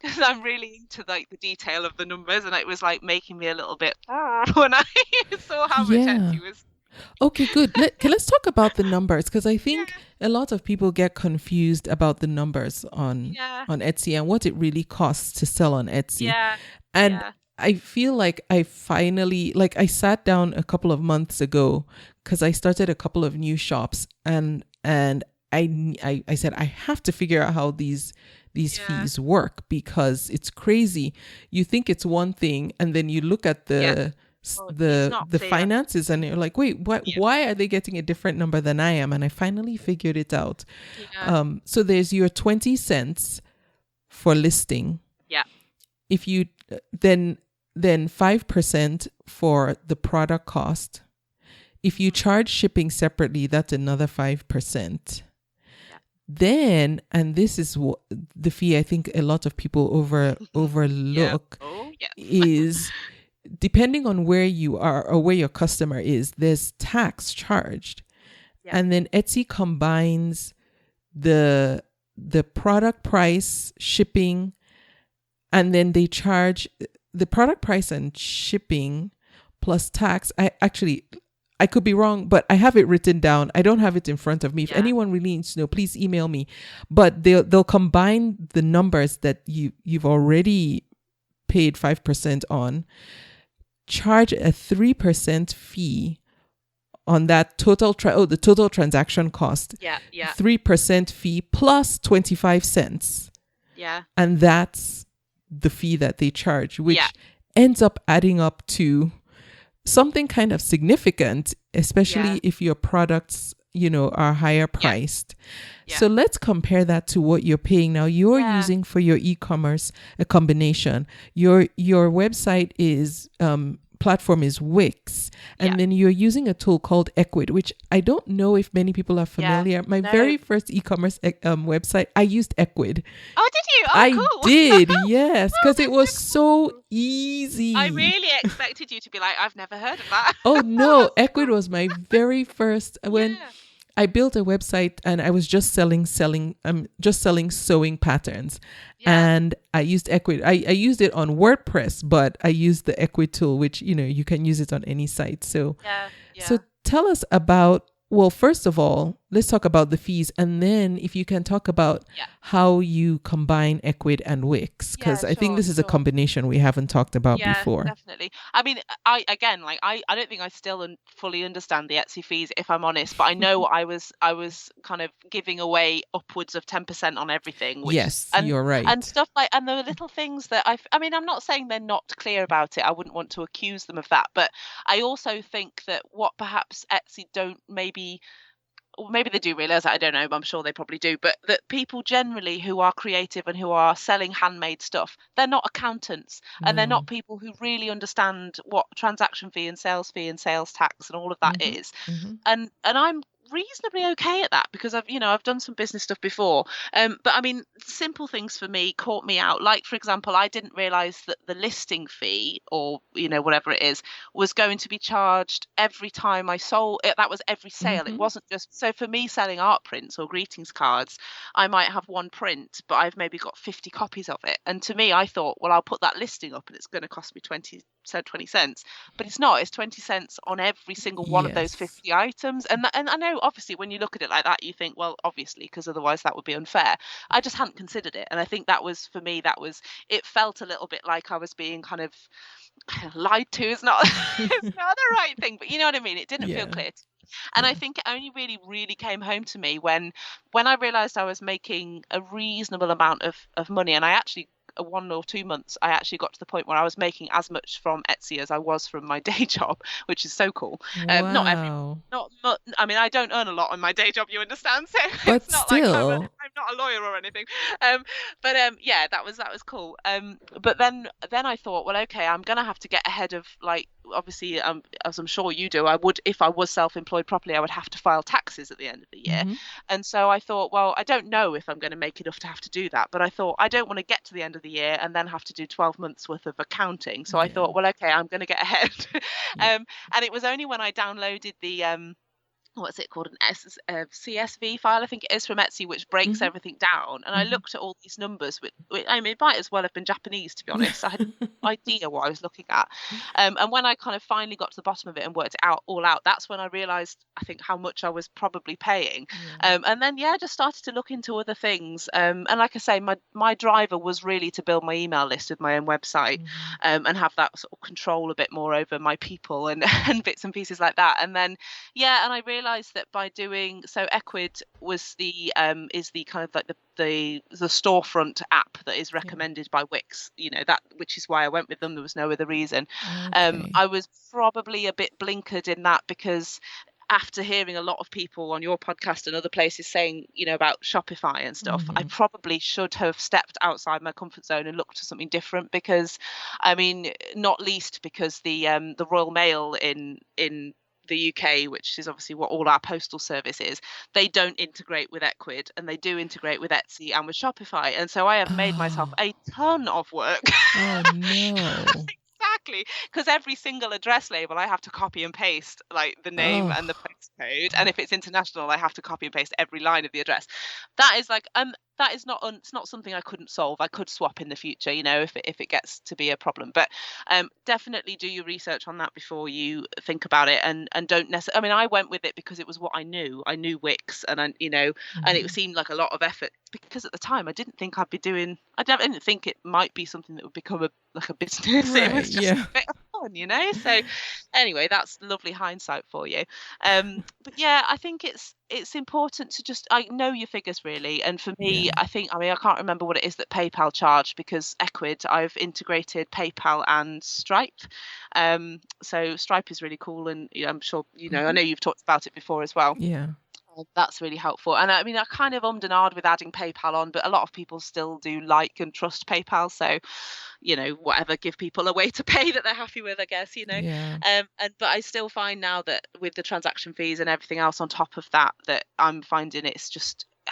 because I'm really into like the detail of the numbers, and it was like making me a little bit when I saw how much Etsy was. Okay, good. Let's talk about the numbers, because I think a lot of people get confused about the numbers on Etsy and what it really costs to sell on Etsy. And I feel like I finally, like, I sat down a couple of months ago because I started a couple of new shops, and I said I have to figure out how these fees work, because it's crazy. You think it's one thing, and then you look at the finances, and you're like, wait, why are they getting a different number than I am? And I finally figured it out. So there's your 20 cents for listing. If you then 5% for the product cost. If you charge shipping separately, that's another 5%. Then, and this is the fee I think a lot of people overlook, is depending on where you are or where your customer is, there's tax charged. And then Etsy combines the product price, shipping, and then they charge the product price and shipping plus tax. I could be wrong, but I have it written down. I don't have it in front of me. If anyone really needs to know, please email me. But they'll combine the numbers that you've already paid 5% on, charge a 3% fee on that total the total transaction cost. 3% fee plus 25 cents. And that's the fee that they charge, which ends up adding up to something kind of significant, especially if your products, are higher priced. So let's compare that to what you're paying now. You're using for your e-commerce a combination. Your website is platform is Wix, and then you're using a tool called Ecwid, which I don't know if many people are familiar. My very first e-commerce website, I used Ecwid. Oh, did you? Oh, I cool. did, yes, because it was so easy. I really expected you to be like, I've never heard of that. Oh no, Ecwid was my very first when I built a website, and I was just selling sewing patterns, and I used Ecwid. I used it on WordPress, but I used the Ecwid tool, which you can use it on any site. So so tell us about, well, first of all, let's talk about the fees, and then if you can talk about how you combine Ecwid and Wix, because I think this is a combination we haven't talked about before. Definitely. I mean, I don't think I still fully understand the Etsy fees, if I'm honest, but I know I was kind of giving away upwards of 10% on everything. You're right. And stuff like, and there were little things that I mean, I'm not saying they're not clear about it. I wouldn't want to accuse them of that, but I also think that what perhaps Etsy don't maybe they do realize that, I don't know, I'm sure they probably do, but that people generally who are creative and who are selling handmade stuff, they're not accountants, and they're not people who really understand what transaction fee and sales tax and all of that is. And I'm reasonably okay at that, because I've done some business stuff before, but I mean, simple things for me caught me out. Like, for example, I didn't realize that the listing fee, or whatever it is, was going to be charged every time I sold it. That was every sale. It wasn't just, so for me selling art prints or greetings cards, I might have one print, but I've maybe got 50 copies of it, and to me, I thought, well, I'll put that listing up and it's going to cost me 20 cents, but it's not. It's 20 cents on every single one of those 50 items. And I know, obviously, when you look at it like that, you think, well, obviously, because otherwise that would be unfair. I just hadn't considered it, and I think that was, for me, it felt a little bit like I was being kind of lied to. It's not it's not the right thing, but you know what I mean. It didn't feel clear to me. And I think it only really came home to me when I realized I was making a reasonable amount of money, and I actually, 1 or 2 months, I actually got to the point where I was making as much from Etsy as I was from my day job, which is so cool. Wow. I mean, I don't earn a lot on my day job, you understand? So But it's not still, like I'm not a lawyer or anything. That was cool. But then I thought, well, okay, I'm gonna have to get ahead of, like, obviously, as I'm sure you do, I would, if I was self-employed properly, I would have to file taxes at the end of the year. And so I thought, well, I don't know if I'm going to make enough to have to do that, but I thought, I don't want to get to the end of the year and then have to do 12 months worth of accounting. So I thought, well, okay, I'm going to get ahead. And it was only when I downloaded the what's it called, CSV file, I think it is, from Etsy, which breaks everything down. And I looked at all these numbers, which I mean, it might as well have been Japanese, to be honest. I had no idea what I was looking at. And when I kind of finally got to the bottom of it and worked it all out, that's when I realized, I think, how much I was probably paying. And then, just started to look into other things. And like I say, my driver was really to build my email list with my own website, and have that sort of control a bit more over my people and bits and pieces like that. And then, and I realized that by doing so, Equid was the is the kind of like the storefront app that is recommended by Wix, that, which is why I went with them. There was no other reason. I was probably a bit blinkered in that, because after hearing a lot of people on your podcast and other places saying, about Shopify and stuff, I probably should have stepped outside my comfort zone and looked for something different, because, I mean, not least because the Royal Mail in the UK, which is obviously what all our postal service is, they don't integrate with Equid, and they do integrate with Etsy and with Shopify. And so I have made myself a ton of work. Oh no. Exactly, because every single address label I have to copy and paste, like the name and the postcode, and if it's international I have to copy and paste every line of the address. That is like that is not it's not something I couldn't solve. I could swap in the future, if it gets to be a problem. But definitely do your research on that before you think about it, and don't necessarily. I mean, I went with it because it was what I knew. I knew Wix, and and it seemed like a lot of effort, because at the time I didn't think I'd be doing. I didn't think it might be something that would become a business. Right, it was just a bit of fun, So anyway, that's lovely hindsight for you. But I think it's important to just know your figures, really. And for me, I can't remember what it is that PayPal charged, because Equid, I've integrated PayPal and Stripe. So Stripe is really cool, and I'm sure I know you've talked about it before as well. That's really helpful. And I mean, I kind of ummed and ahed with adding PayPal on, but a lot of people still do like and trust PayPal. So, whatever, give people a way to pay that they're happy with, I guess, but I still find now that with the transaction fees and everything else on top of that I'm finding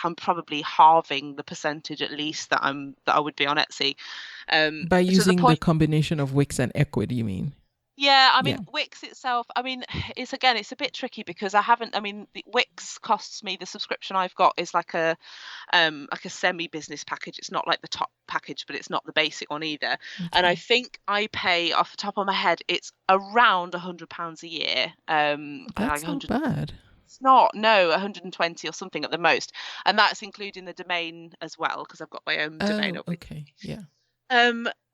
I'm probably halving the percentage, at least, that I would be on Etsy. By using the combination of Wix and Equid, you mean? Yeah, I mean, Wix itself, I mean, it's a bit tricky, because the Wix costs me, the subscription I've got is like a semi-business package. It's not like the top package, but it's not the basic one either. Okay. And I think I pay, off the top of my head, it's around £100 a year. That's not bad. It's not, no, 120 or something at the most. And that's including the domain as well, because I've got my own domain. Okay, yeah.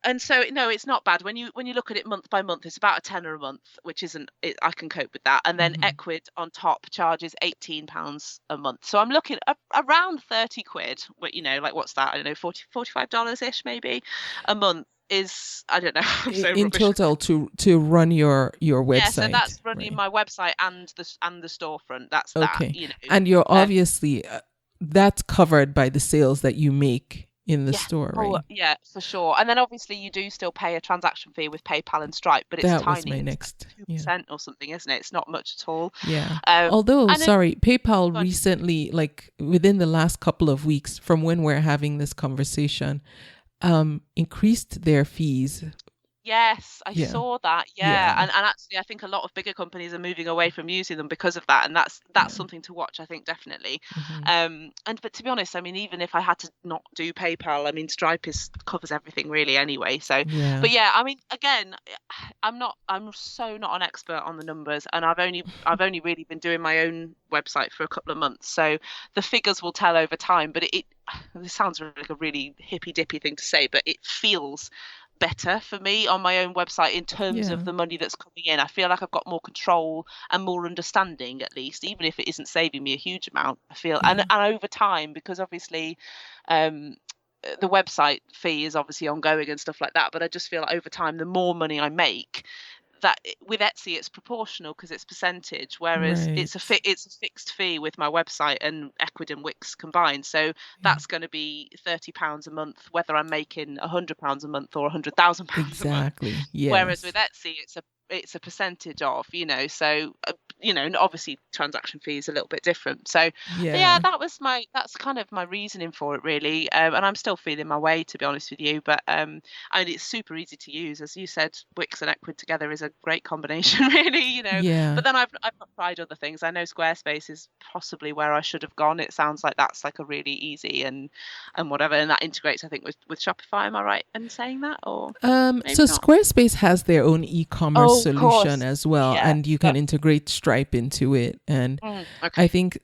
And so, no, it's not bad. When you look at it month by month, it's about a tenner a month, which I can cope with that. And then Equid on top charges £18 a month. So I'm looking at around 30 quid, like, what's that? I don't know, $45-ish maybe a month is, I don't know. In total to run your website. Yeah, so that's running my website and the storefront. That's okay. That, And you're obviously, that's covered by the sales that you make in the store, right? Yeah, for sure. And then obviously you do still pay a transaction fee with PayPal and Stripe, but it's tiny. That was my next. It's like 2% or something, isn't it? It's not much at all. Yeah. Although, PayPal recently, like within the last couple of weeks from when we're having this conversation, increased their fees. Yes, I saw that. Yeah. And actually, I think a lot of bigger companies are moving away from using them because of that, and that's something to watch, I think, definitely. But to be honest, I mean, even if I had to not do PayPal, I mean, Stripe covers everything really anyway. So, but I mean, again, I'm so not an expert on the numbers, and I've only really been doing my own website for a couple of months, so the figures will tell over time. But this sounds like a really hippy dippy thing to say, but it feels better for me on my own website in terms of the money that's coming in. I feel like I've got more control and more understanding, at least, even if it isn't saving me a huge amount. I feel and over time, because obviously the website fee is obviously ongoing and stuff like that, but I just feel like over time, the more money I make, that with Etsy it's proportional because it's percentage, whereas it's a fixed fee with my website and Equid and Wix combined. So that's going to be £30 a month, whether I'm making £100 a month or £100,000 a month. Exactly. Yes. Whereas with Etsy, it's a percentage of, so and obviously transaction fees a little bit different. So Yeah. that's kind of my reasoning for it, really. And I'm still feeling my way, to be honest with you. But I mean, it's super easy to use, as you said. Wix and Ecwid together is a great combination, really. Yeah. But then I've not tried other things. I know Squarespace is possibly where I should have gone. It sounds like that's like a really easy and whatever, and that integrates, I think, with Shopify. Am I right in saying that, or maybe So not? Squarespace has their own e-commerce Oh, of course. solution as well, Yeah. and you can integrate Stripe into it. And Okay. I think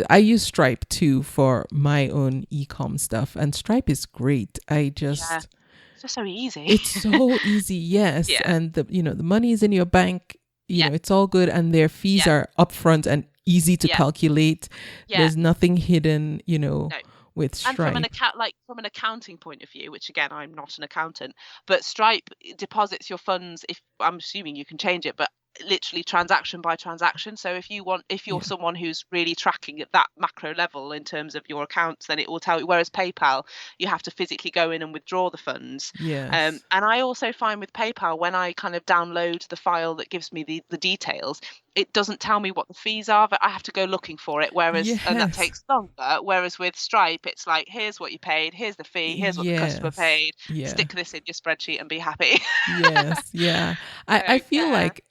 I use Stripe too for my own e-com stuff, and Stripe is great. Yeah. It's just so easy. It's so easy, yes. Yeah. And the money is in your bank, Yeah. it's all good, and their fees Yeah. are upfront and easy to Yeah. calculate. Yeah. There's nothing hidden, No. with And Stripe. from an accounting point of view, which again, I'm not an accountant, but Stripe deposits your funds, if I'm assuming you can change it, but literally transaction by transaction. So if you're Yeah. someone who's really tracking at that macro level in terms of your accounts, then it will tell you. Whereas PayPal, you have to physically go in and withdraw the funds. Yes. And I also find with PayPal, when I kind of download the file that gives me the details, it doesn't tell me what the fees are, but I have to go looking for it. Whereas, and that Yes. takes longer. Whereas with Stripe, it's like, here's what you paid, here's the fee, here's what the customer Yes. paid. Yeah. Stick this in your spreadsheet and be happy. Yes. Yeah. I feel Yeah. like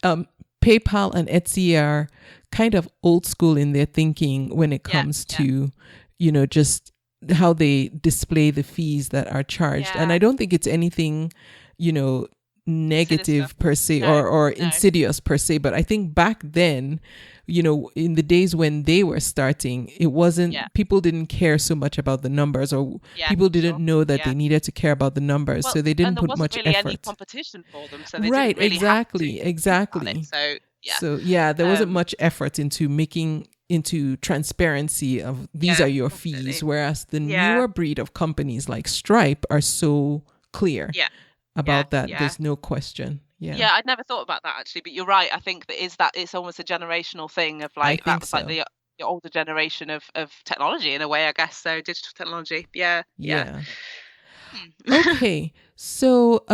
PayPal and Etsy are kind of old school in their thinking when it comes to, just how they display the fees that are charged. And Yeah. I don't think it's anything, negative Sinister. per se No, or no. insidious per se. But I think back then, in the days when they were starting, it wasn't, Yeah. people didn't care so much about the numbers, or Yeah, people didn't sure. know that Yeah. they needed to care about the numbers. Well, So they didn't and there put wasn't much really any effort. competition for them, so they Right, didn't really exactly, have to exactly. think about it. So yeah. So yeah, there wasn't Um, much effort into transparency of these Yeah, are your completely. fees, whereas the Yeah. newer breed of companies like Stripe are so clear Yeah. about that. yeah. There's no question. Yeah. Yeah, I'd never thought about that actually, but you're right. I think that it's almost a generational thing of like think that's like so. the older generation of technology in a way, I guess. So digital technology. Yeah. Yeah. Hmm. Okay. So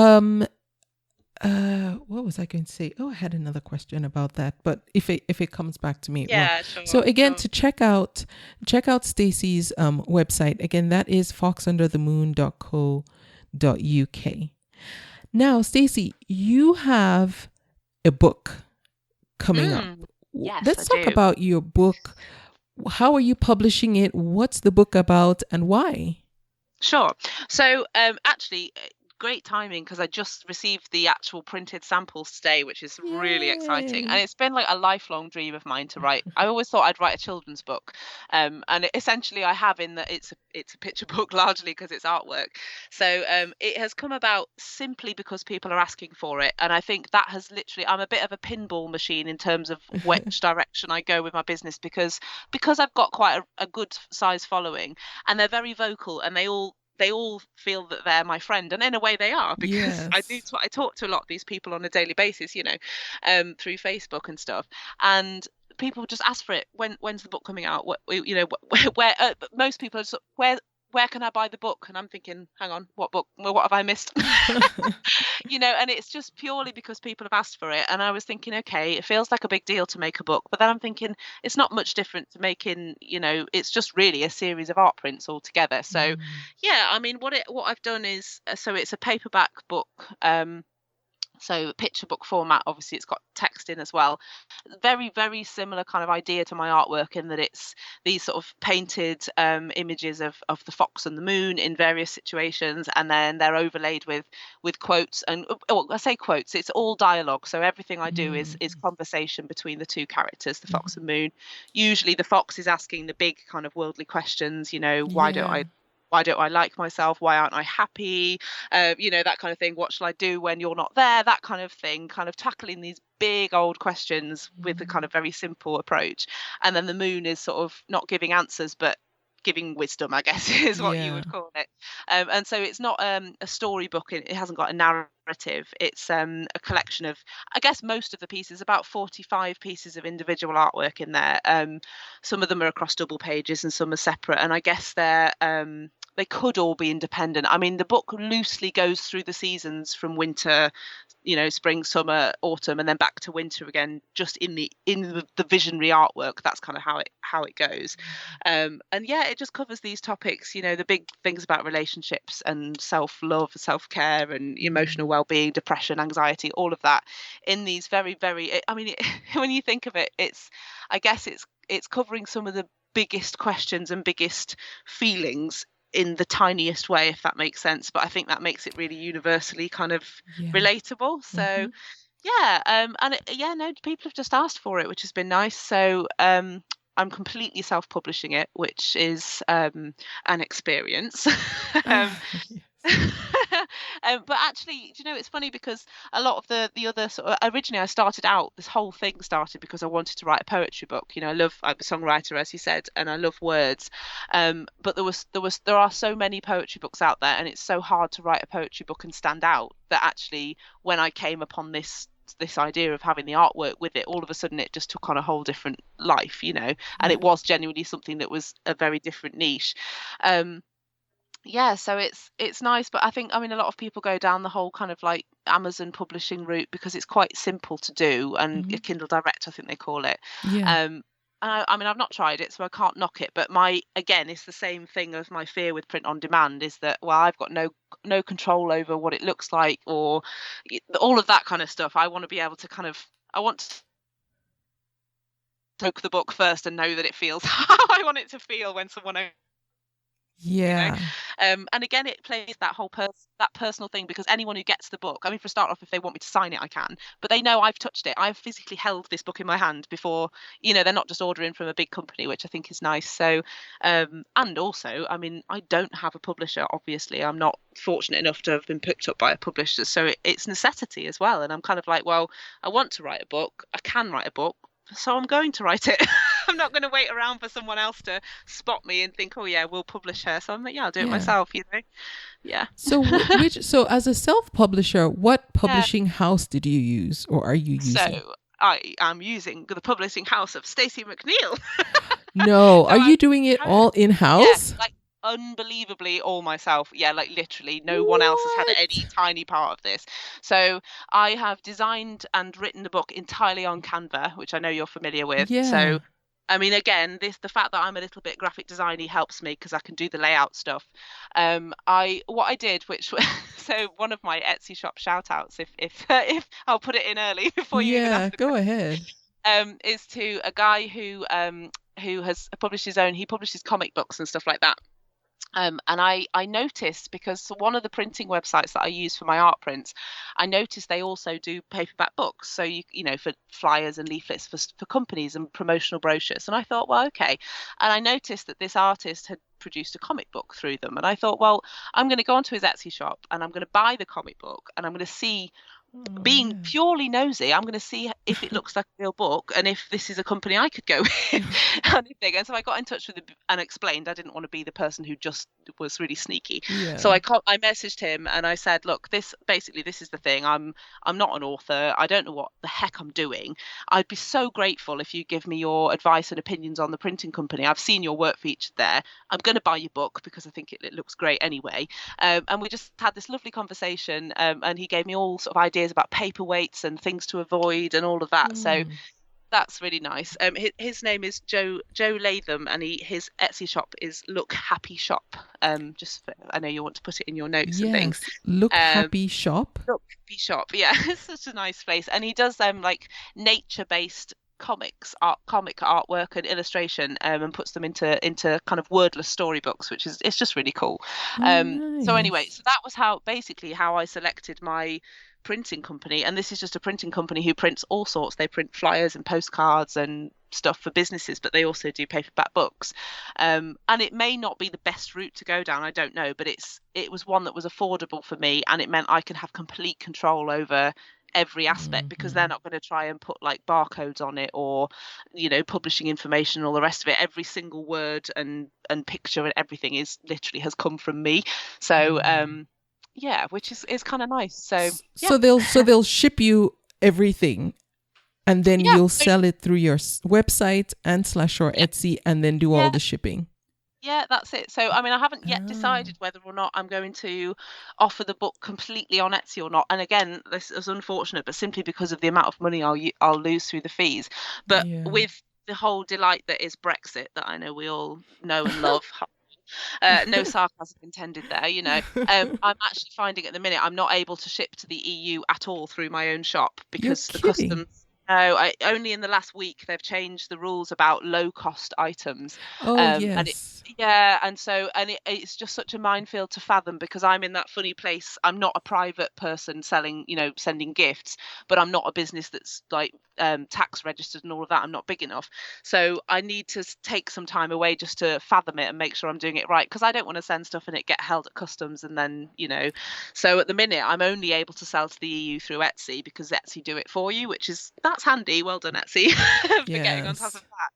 what was I going to say? Oh, I had another question about that, but if it comes back to me, it will. Yeah, sure. So again, sure. to check out Stacey's website, again, that is foxunderthemoon.co.uk. Now, Stacey, you have a book coming up. Yes, Let's I talk do. about your book. How are you publishing it? What's the book about, and why? Sure. So actually, great timing, because I just received the actual printed samples today, which is really exciting. And Yay. it's been like a lifelong dream of mine to write. I always thought I'd write a children's book, and essentially I have, in that it's a picture book largely because it's artwork. So it has come about simply because people are asking for it, and I think that has literally, I'm a bit of a pinball machine in terms of which direction I go with my business, because I've got quite a good size following, and they're very vocal, and they all feel that they're my friend, and in a way they are, because I talk to a lot of these people on a daily basis, through Facebook and stuff, and people just ask for it. When's the book coming out? Where most people are sort of, where can I buy the book? And I'm thinking, hang on, what book? Well, what have I missed? And it's just purely because people have asked for it. And I was thinking, okay, it feels like a big deal to make a book, but then I'm thinking it's not much different to making, it's just really a series of art prints all together. So yeah, I mean, what I've done is, so it's a paperback book. So picture book format, obviously it's got text in as well. Very, very similar kind of idea to my artwork, in that it's these sort of painted images of the fox and the moon in various situations, and then they're overlaid with quotes. And I say quotes, it's all dialogue. So everything I do is conversation between the two characters, the fox and moon. Usually the fox is asking the big kind of worldly questions, why don't I like myself? Why aren't I happy? That kind of thing. What shall I do when you're not there? That kind of thing, kind of tackling these big old questions with a kind of very simple approach. And then the moon is sort of not giving answers, but giving wisdom, I guess, is what you would call it. And so it's not a storybook. It hasn't got a narrative. It's a collection of, I guess, most of the pieces, about 45 pieces of individual artwork in there. Some of them are across double pages and some are separate. And I guess they could all be independent. I mean, the book loosely goes through the seasons from winter spring, summer, autumn, and then back to winter again, just in the visionary artwork. That's kind of how it goes. And yeah, it just covers these topics, the big things about relationships and self-love, self-care, and emotional well-being, depression, anxiety, all of that in these very, very, I mean, when you think of it, I guess it's covering some of the biggest questions and biggest feelings in the tiniest way, if that makes sense. But I think that makes it really universally kind of relatable. So people have just asked for it, which has been nice. So I'm completely self-publishing it, which is an experience. But actually, it's funny because a lot of the other sort of, originally this whole thing started because I wanted to write a poetry book. I'm a songwriter, as you said, and I love words. But there are so many poetry books out there, and it's so hard to write a poetry book and stand out, that actually when I came upon this idea of having the artwork with it, all of a sudden it just took on a whole different life, and it was genuinely something that was a very different niche. So it's nice, but I mean a lot of people go down the whole kind of like Amazon publishing route because it's quite simple to do, and Kindle Direct, I think they call it. And I mean, I've not tried it, so I can't knock it, but it's the same thing as my fear with print on demand, is that, well, I've got no control over what it looks like, or all of that kind of stuff. I want to be able to I want to poke the book first and know that it feels how I want it to feel when someone and again, it plays that whole that personal thing, because anyone who gets the book, I mean, for a start off, if they want me to sign it, I can, but they know I've touched it. I've physically held this book in my hand before. They're not just ordering from a big company, which I think is nice. So and also, I mean, I don't have a publisher, obviously. I'm not fortunate enough to have been picked up by a publisher, so it's necessity as well. And I'm kind of like, well, I want to write a book, I can write a book, so I'm going to write it. I'm not going to wait around for someone else to spot me and think, oh yeah, we'll publish her. So I'm like, I'll do it myself, Yeah. So so as a self-publisher, what publishing house did you use, or are you using? So I am using the publishing house of Stacey McNeill. No, are you doing it all in-house? Yeah, unbelievably all myself. Literally no one else has had any tiny part of this. So I have designed and written the book entirely on Canva, which I know you're familiar with. So I mean, again, the fact that I'm a little bit graphic designy helps me, because I can do the layout stuff. What I did, so one of my Etsy shop shout outs, if I'll put it in early before you even ask go ahead, is to a guy who has published he publishes comic books and stuff like that. And I noticed, because one of the printing websites that I use for my art prints, I noticed they also do paperback books. So, for flyers and leaflets for companies and promotional brochures. And I thought, well, okay. And I noticed that this artist had produced a comic book through them. And I thought, well, I'm going to go onto his Etsy shop and I'm going to buy the comic book, and I'm going to see, being purely nosy, I'm going to see if it looks like a real book and if this is a company I could go with. And so I got in touch with him and explained I didn't want to be the person who just was really sneaky. So I messaged him and I said, look, this is the thing. I'm not an author. I don't know what the heck I'm doing. I'd be so grateful if you give me your advice and opinions on the printing company. I've seen your work featured there. I'm going to buy your book because I think it looks great anyway. And we just had this lovely conversation, and he gave me all sort of ideas about paperweights and things to avoid and all of that. So that's really nice. His name is Joe Latham, and his Etsy shop is Look Happy Shop. I know you want to put it in your notes and things. Look Happy Shop. Look Happy Shop. Yeah, it's such a nice place, and he does like nature-based comic artwork and illustration, and puts them into kind of wordless storybooks, which is, it's just really cool. Nice. So anyway, so that was how I selected my printing company. And this is just a printing company who prints all sorts. They print flyers and postcards and stuff for businesses, but they also do paperback books. And it may not be the best route to go down, I don't know, but it was one that was affordable for me, and it meant I can have complete control over every aspect, because they're not going to try and put like barcodes on it or publishing information and all the rest of it. Every single word and picture and everything is literally has come from me. So which is kind of nice. So they'll ship you everything, and then you'll sell it through your website and /or Etsy, and then do all the shipping. Yeah, that's it. So, I mean, I haven't yet Oh, decided whether or not I'm going to offer the book completely on Etsy or not. And again, this is unfortunate, but simply because of the amount of money I'll lose through the fees. But yeah. with the whole delight that is Brexit, that I know we all know and love, no sarcasm intended there, I'm actually finding at the minute I'm not able to ship to the EU at all through my own shop You're because the kidding. customs. No, only in the last week they've changed the rules about low cost items, Oh, and it. yes. Yeah, it's just such a minefield to fathom because I'm in that funny place. I'm not a private person selling, sending gifts, but I'm not a business that's like tax registered and all of that. I'm not big enough. So I need to take some time away just to fathom it and make sure I'm doing it right because I don't want to send stuff and it get held at customs and then, So at the minute, I'm only able to sell to the EU through Etsy because Etsy do it for you, that's handy. Well done, Etsy, for getting on top of Yes. that.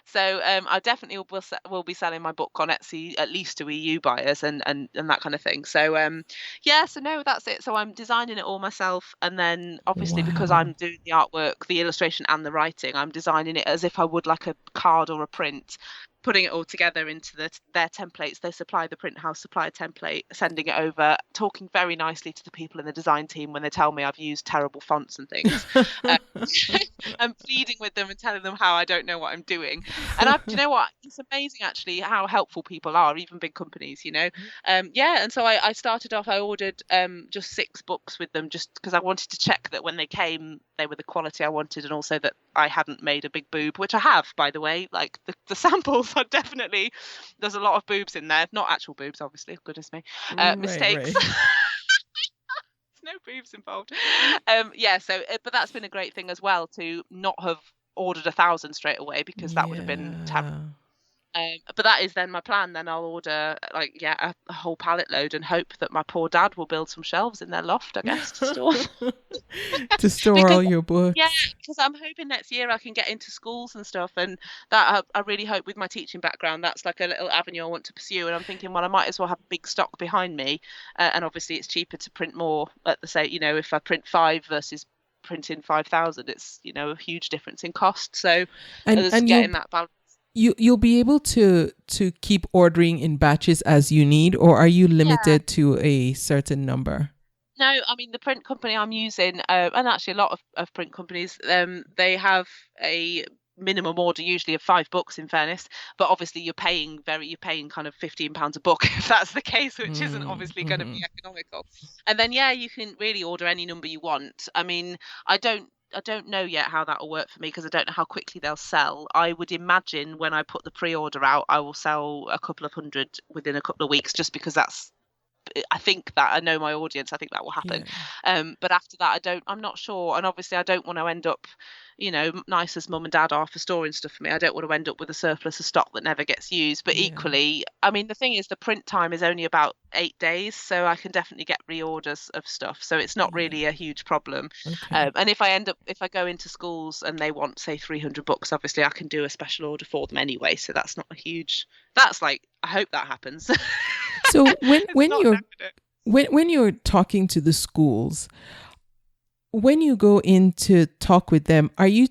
So I definitely will be selling my book on Etsy at least to EU buyers and that kind of thing. So yeah, so no, that's it. So I'm designing it all myself, and then obviously because I'm Wow. doing the artwork, the illustration, and the writing, I'm designing it as if I would like a card or a print. Putting it all together into their templates. They supply the print house, supply a template, sending it over, talking very nicely to the people in the design team when they tell me I've used terrible fonts and things. Uh, I'm pleading with them and telling them how I don't know what I'm doing. And do you know what? It's amazing actually how helpful people are, even big companies, Yeah, and so I started off, I ordered just 6 books with them just because I wanted to check that when they came, they were the quality I wanted and also that I hadn't made a big boob, which I have, by the way. Like the samples are definitely, there's a lot of boobs in there. Not actual boobs, obviously, goodness me. Right, Mistakes. right. No boobs involved. Yeah, so but that's been a great thing as well to not have ordered 1,000 straight away because that would have been terrible. Yeah. But that is then my plan. Then I'll order a whole pallet load and hope that my poor dad will build some shelves in their loft, I guess, to store. To store Because all your yeah, books. because I'm hoping next year I can get into schools and stuff, and that I really hope with my teaching background that's like a little avenue I want to pursue. And I'm thinking, well, I might as well have big stock behind me, and obviously it's cheaper to print more at the say, if I print 5 versus printing 5,000, it's a huge difference in cost. So And there's and getting that balance. you'll be able to keep ordering in batches as you need, or are you Yeah. limited to a certain number? No, I mean the print company I'm using, and actually a lot of print companies, they have a minimum order usually of 5 books in fairness, but obviously you're paying kind of £15 a book if that's the case, which isn't obviously going to be Mm-hmm. economical. And then yeah, you can really order any number you want. I mean, I don't know yet how that will work for me because I don't know how quickly they'll sell. I would imagine when I put the pre-order out, I will sell a couple of hundred within a couple of weeks just because I think that I know my audience. I think that will happen. Yeah. But after that, I'm not sure. And obviously, I don't want to end up, nice as mum and dad are for storing stuff for me. I don't want to end up with a surplus of stock that never gets used. But Yeah. equally, I mean, the thing is, the print time is only about 8 days, so I can definitely get reorders of stuff. So it's not Yeah. really a huge problem. Okay. And if I go into schools and they want, say, 300 books, obviously I can do a special order for them anyway. So that's not a huge. That's like, I hope that happens. So It's not definite. when you're talking to the schools, when you go in to talk with them, are you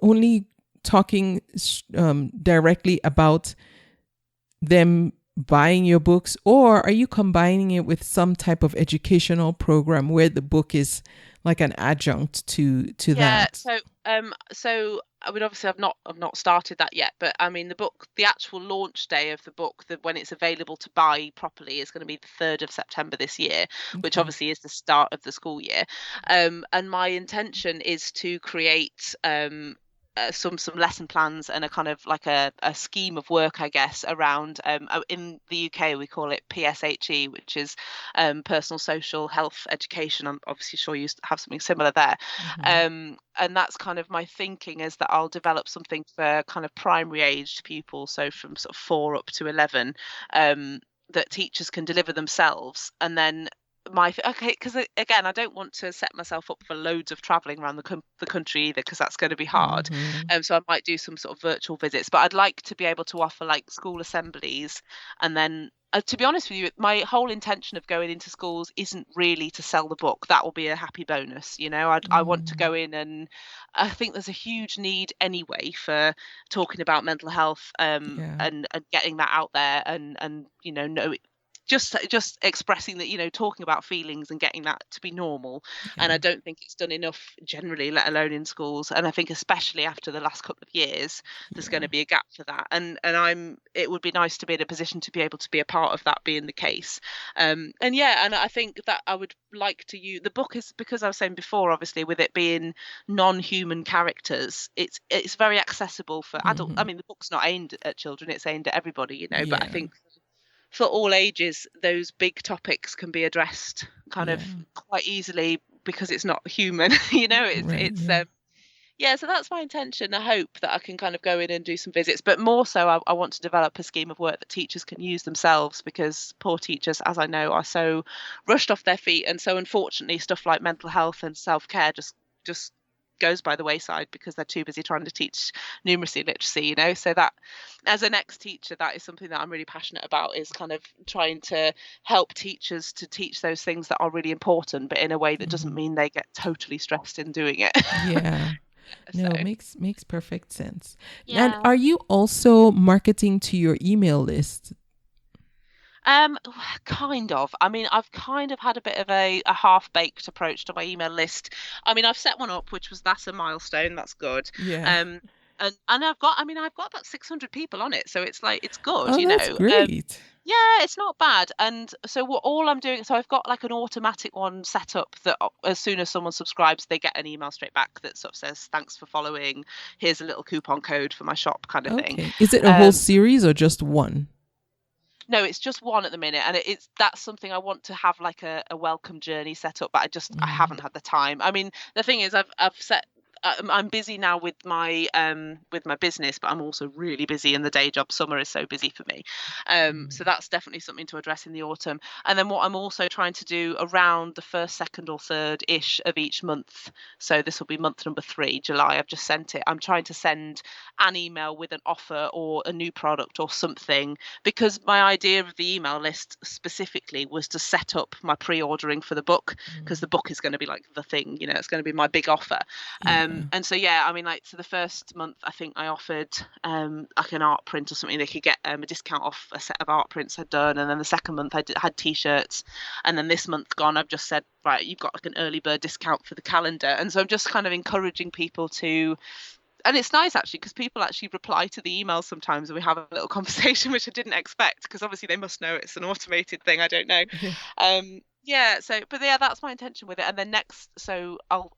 only talking directly about them buying your books, or are you combining it with some type of educational program where the book is like an adjunct to Yeah, that? so I mean, obviously, I've not started that yet, but I mean, the actual launch day of the book, when it's available to buy properly, is going to be the 3rd of September this year, which Okay. obviously is the start of the school year. And my intention is to create some lesson plans and a kind of like a scheme of work, I guess, around in the UK we call it PSHE, which is personal social health education. I'm obviously sure you have something similar there. Mhm. And that's kind of my thinking, is that I'll develop something for kind of primary aged pupils, so from sort of 4 up to 11, that teachers can deliver themselves. And then okay, because again, I don't want to set myself up for loads of traveling around the country either, because that's going to be hard. Mhm. So I might do some sort of virtual visits, but I'd like to be able to offer like school assemblies, and then to be honest with you, my whole intention of going into schools isn't really to sell the book. That will be a happy bonus. I want to go in, and I think there's a huge need anyway for talking about mental health, Yeah. and getting that out there, and just expressing that, talking about feelings and getting that to be normal. And I don't think it's done enough generally, let alone in schools. And I think especially after the last couple of years, there's going to be a gap for that. And it would be nice to be in a position to be able to be a part of that being the case. And I think that I would like to use the book, is because I was saying before, obviously, with it being non-human characters, it's very accessible for adults. I mean, the book's not aimed at children, it's aimed at everybody, but I think for all ages, those big topics can be addressed kind of quite easily because it's not human. So that's my intention. I hope that I can kind of go in and do some visits, but more so I want to develop a scheme of work that teachers can use themselves, because poor teachers, as I know, are so rushed off their feet, and so unfortunately stuff like mental health and self-care just goes by the wayside because they're too busy trying to teach numeracy and literacy. So that, as an ex-teacher, that is something that I'm really passionate about, is kind of trying to help teachers to teach those things that are really important, but in a way that doesn't mean they get totally stressed in doing it. No, makes perfect sense. And are you also marketing to your email list? Kind of. I mean, I've kind of had a bit of a half-baked approach to my email list. I mean, I've set one up, that's a milestone. That's good. Yeah. And I've got about 600 people on it, so it's good. Oh, that's great. Yeah, it's not bad. And so all I'm doing, so I've got like an automatic one set up that as soon as someone subscribes, they get an email straight back that sort of says, "Thanks for following. Here's a little coupon code for my shop," kind of thing. Is it a whole series or just one? No, it's just one at the minute, and that's something I want to have, like a welcome journey set up, but I haven't had the time. I mean, the thing is, I'm busy now with my business, but I'm also really busy in the day job. Summer is so busy for me, so that's definitely something to address in the autumn. And then what I'm also trying to do around the 1st, 2nd, or 3rd ish of each month. So this will be month number 3, July. I've just sent it. I'm trying to send an email with an offer or a new product or something, because my idea of the email list specifically was to set up my pre-ordering for the book, because the book is going to be like the thing. It's going to be my big offer. And so, I mean, like, so the first month, I think I offered like an art print or something. They could get a discount off a set of art prints I'd done. And then the second month I had T-shirts. And then this month gone, I've just said, right, you've got like an early bird discount for the calendar. And so I'm just kind of encouraging people to, and it's nice actually, because people actually reply to the emails sometimes, and we have a little conversation, which I didn't expect, because obviously they must know it's an automated thing. I don't know. That's my intention with it. And then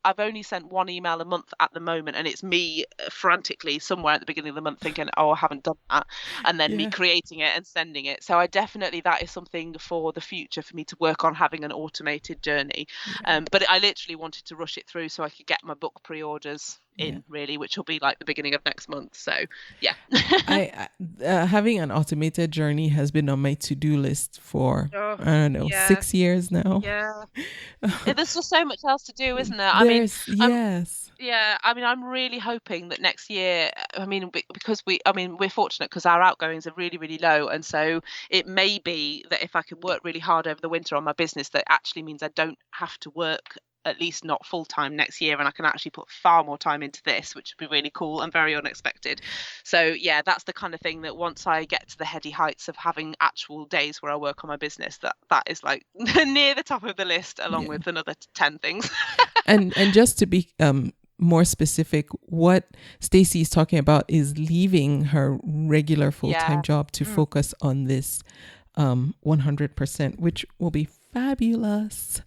I've only sent one email a month at the moment, and it's me frantically somewhere at the beginning of the month thinking, oh, I haven't done that, and then me creating it and sending it. So that is something for the future for me to work on, having an automated journey. But I literally wanted to rush it through so I could get my book pre-orders in, really, which will be like the beginning of next month. So I having an automated journey has been on my to-do list for I don't know 6 years now. There's just so much else to do, isn't there? I mean, I'm really hoping that next year, I mean, because we're fortunate because our outgoings are really, really low, and so it may be that if I can work really hard over the winter on my business, that actually means I don't have to work, at least not full time, next year, and I can actually put far more time into this, which would be really cool and very unexpected. So that's the kind of thing that once I get to the heady heights of having actual days where I work on my business, that is like near the top of the list, along with another 10 things. and just to be more specific, what Stacey is talking about is leaving her regular full-time job to focus on this 100%, which will be fabulous.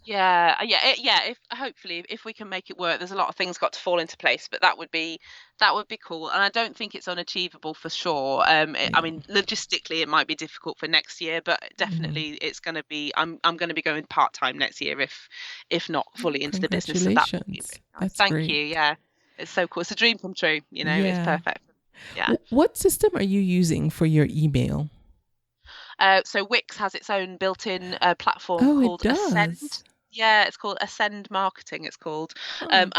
Hopefully if we can make it work, there's a lot of things got to fall into place, but that would be cool. And I don't think it's unachievable for sure. I mean, logistically it might be difficult for next year, but definitely it's going to be, I'm going to be going part-time next year, if not fully into the business. So that would be really nice. Thank you. It's so cool. It's a dream come true. It's perfect. What system are you using for your email? So Wix has its own built-in platform called Ascend. Yeah, it's called Ascend Marketing. It's called, and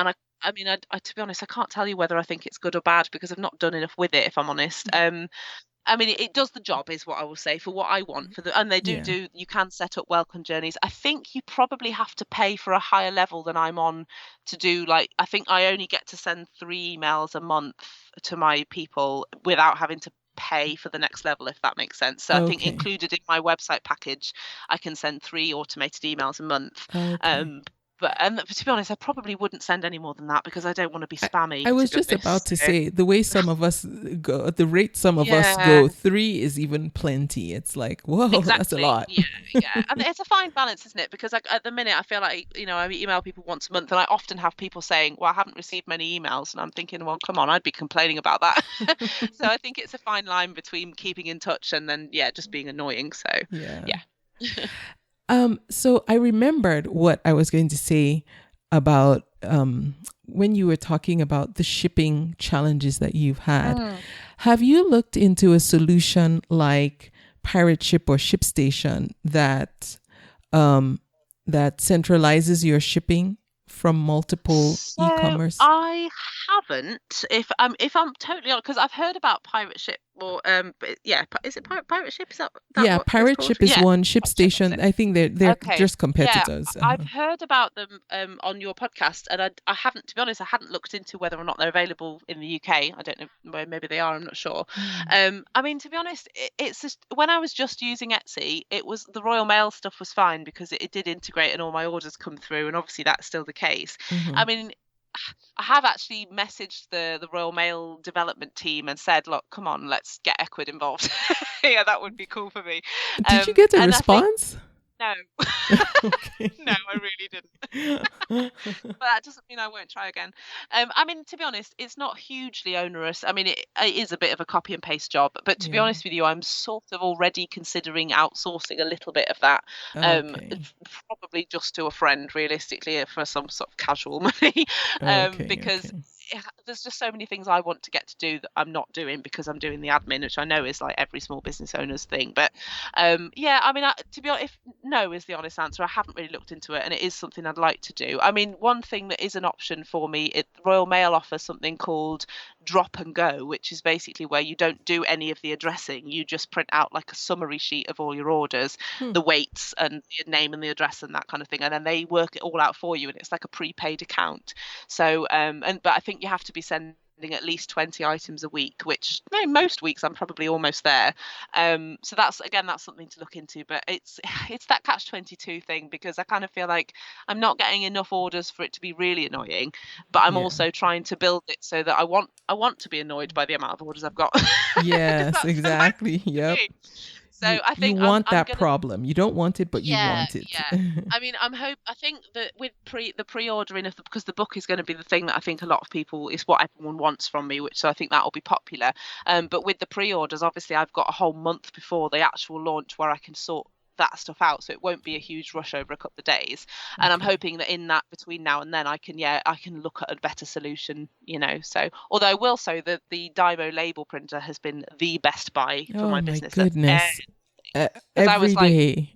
I mean, to be honest, I can't tell you whether I think it's good or bad because I've not done enough with it, if I'm honest. I mean, it does the job, is what I will say, for what I want. And they Yeah. you can set up welcome journeys. I think you probably have to pay for a higher level than I'm on to do. Like, I think I only get to send 3 emails a month to my people without having to pay for the next level, if that makes sense. So I think Okay. included in my website package, I can send 3 automated emails a month. Okay. But to be honest, I probably wouldn't send any more than that because I don't want to be spammy. I was to be just about honest. to say the way some of us go, the rate some of us Yeah. go, 3 is even plenty. It's like, whoa, that's a Exactly. lot. Yeah. And it's a fine balance, isn't it? Because at the minute, I feel like, I email people once a month, and I often have people saying, well, I haven't received many emails. And I'm thinking, well, come on, I'd be complaining about that. So I think it's a fine line between keeping in touch and then, just being annoying. So, Yeah. yeah. So I remembered what I was going to say about when you were talking about the shipping challenges that you've had. Have you looked into a solution like Pirate Ship or ShipStation that that centralizes your shipping from multiple So e-commerce? I haven't, if I'm totally honest, because I've heard about Pirate Ship or but is it Pirate Ship? Is that Yeah, what it's Pirate called? Ship is Yeah, one. Pirate Ship, that's ShipStation, it. I think they're Okay. just Yeah, competitors. I've heard about them on your podcast, and I haven't, to be honest, I hadn't looked into whether or not they're available in the UK. I don't know, maybe they are. I'm not sure. I mean, to be honest, it's just when I was just using Etsy, it was the Royal Mail stuff was fine because it did integrate and all my orders come through, and obviously that's still the case. I mean, I have actually messaged the Royal Mail development team and said, look, come on, let's get Equid involved. Yeah, that would be cool for me. Did you get a And I think response? no. Okay. No, I really didn't. But that doesn't mean I won't try again. I mean, to be honest, it's not hugely onerous. I mean, it is a bit of a copy and paste job, but to be Yeah. honest with you, I'm sort of already considering outsourcing a little bit of that. Okay. Probably just to a friend, realistically, for some sort of casual money. Because there's just so many things I want to get to do that I'm not doing because I'm doing the admin, which I know is like every small business owner's thing. But yeah, I mean, to be honest, if no is the honest answer, I haven't really looked into it, and it is something I'd like to do. I mean, one thing that is an option for me, Royal Mail offers something called Drop and Go, which is basically where you don't do any of the addressing. You just print out like a summary sheet of all your orders, the weights and your name and the address and that kind of thing, and then they work it all out for you, and it's like a prepaid account. So but I think you have to be sending at least 20 items a week, which most weeks I'm probably almost there. So that's something to look into, but it's that catch-22 thing, because I kind of feel like I'm not getting enough orders for it to be really annoying, but I'm also trying to build it so that I want to be annoyed by the amount of orders I've got. Yes, exactly. Yep. So I think you want I'm that gonna, problem. You don't want it, but you want it. Yeah. I mean, I think that with the pre-ordering of because the book is going to be the thing that I think a lot of people is what everyone wants from me, so I think that will be popular. But with the pre-orders, obviously, I've got a whole month before the actual launch where I can sort that stuff out, so it won't be a huge rush over a couple of days. And I'm hoping that in that between now and then I can look at a better solution, So although I will say that the Dymo label printer has been the best buy for my business. Oh my goodness. Every day.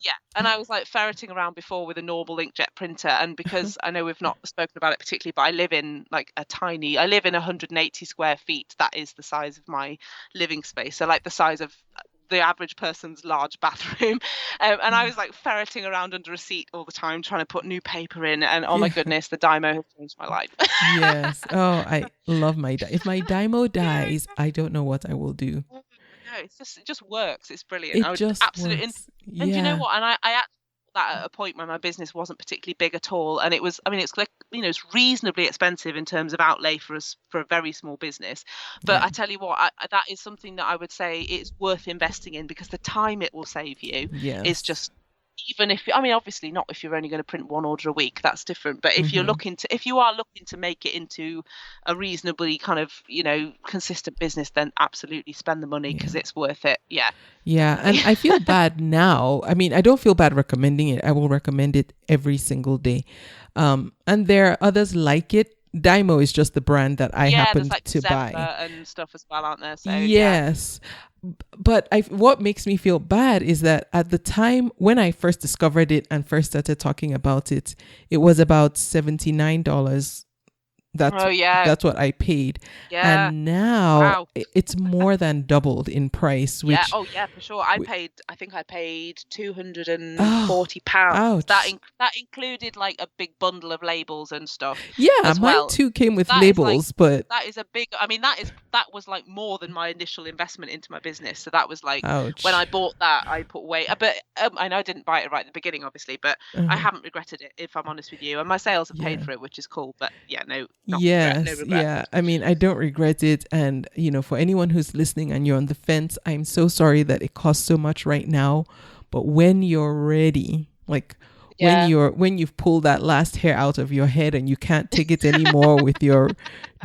Yeah, and I was like ferreting around before with a normal inkjet printer, and because I know we've not spoken about it particularly, but I live in 180 square feet. That is the size of my living space, so like the size of the average person's large bathroom. And I was like ferreting around under a seat all the time trying to put new paper in, and oh my goodness, the Dymo has changed my life. Yes. Oh, I love if my Dymo dies, I don't know what I will do. No, it just works. It's brilliant. It just absolutely works. And you know what? And I actually that at a point when my business wasn't particularly big at all, and it's like it's reasonably expensive in terms of outlay for a very small business, but I tell you what, that is something that I would say it's worth investing in, because the time it will save you is just, even if obviously not if you're only going to print one order a week, that's different, but if you are looking to make it into a reasonably kind of consistent business, then absolutely spend the money, because it's worth it. And I feel bad now. I mean, I don't feel bad recommending it. I will recommend it every single day, and there are others like it. Dymo is just the brand that I happened to buy, and stuff as well, aren't there? So yes. But what makes me feel bad is that at the time when I first discovered it and first started talking about it, it was about $79 That's Oh yeah, that's what I paid. yeah. And now Wow. it's more than doubled in price, Yeah. which Oh yeah, for sure. I think I paid oh, £240. ouch. That included like a big bundle of labels and stuff Yeah, as mine well. too came with That is like labels, but that is a big. I mean, that was like more than my initial investment into my business. So that was like when I ouch. bought that, I put away. But I know I didn't buy it right at the beginning, obviously, but I Uh, haven't regretted it, if I'm honest with you. And my sales have paid yeah. for it, which is cool. But yeah, no, not regret, no Yes, regret. yeah. I mean, I don't regret it. And, for anyone who's listening and you're on the fence, I'm so sorry that it costs so much right now. But when you're ready, like Yeah. when you've pulled that last hair out of your head and you can't take it anymore with your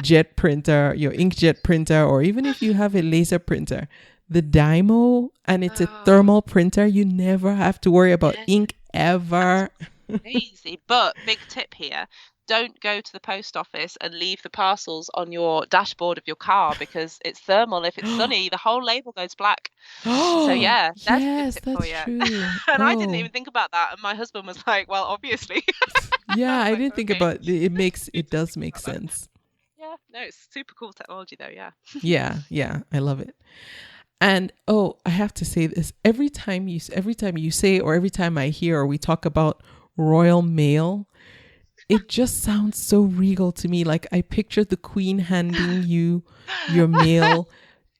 jet printer, your inkjet printer, or even if you have a laser printer, the Dymo, and it's a Oh, thermal printer, you never have to worry about yeah. ink ever. Easy. But big tip here. Don't go to the post office and leave the parcels on your dashboard of your car because it's thermal. If it's sunny, the whole label goes black. So Oh, yeah, there's a good yes, tip for that's you. true. And I didn't Oh, even think about that. And my husband was like, well, obviously. yeah, I was I like, didn't think okay, about it. need It to does think make about that. sense. Yeah, no, it's super cool technology though. Yeah. Yeah, yeah, I love it. And oh, I have to say this. Every time you say, or every time I hear or we talk about Royal Mail, it just sounds so regal to me. Like I picture the Queen handing you your mail,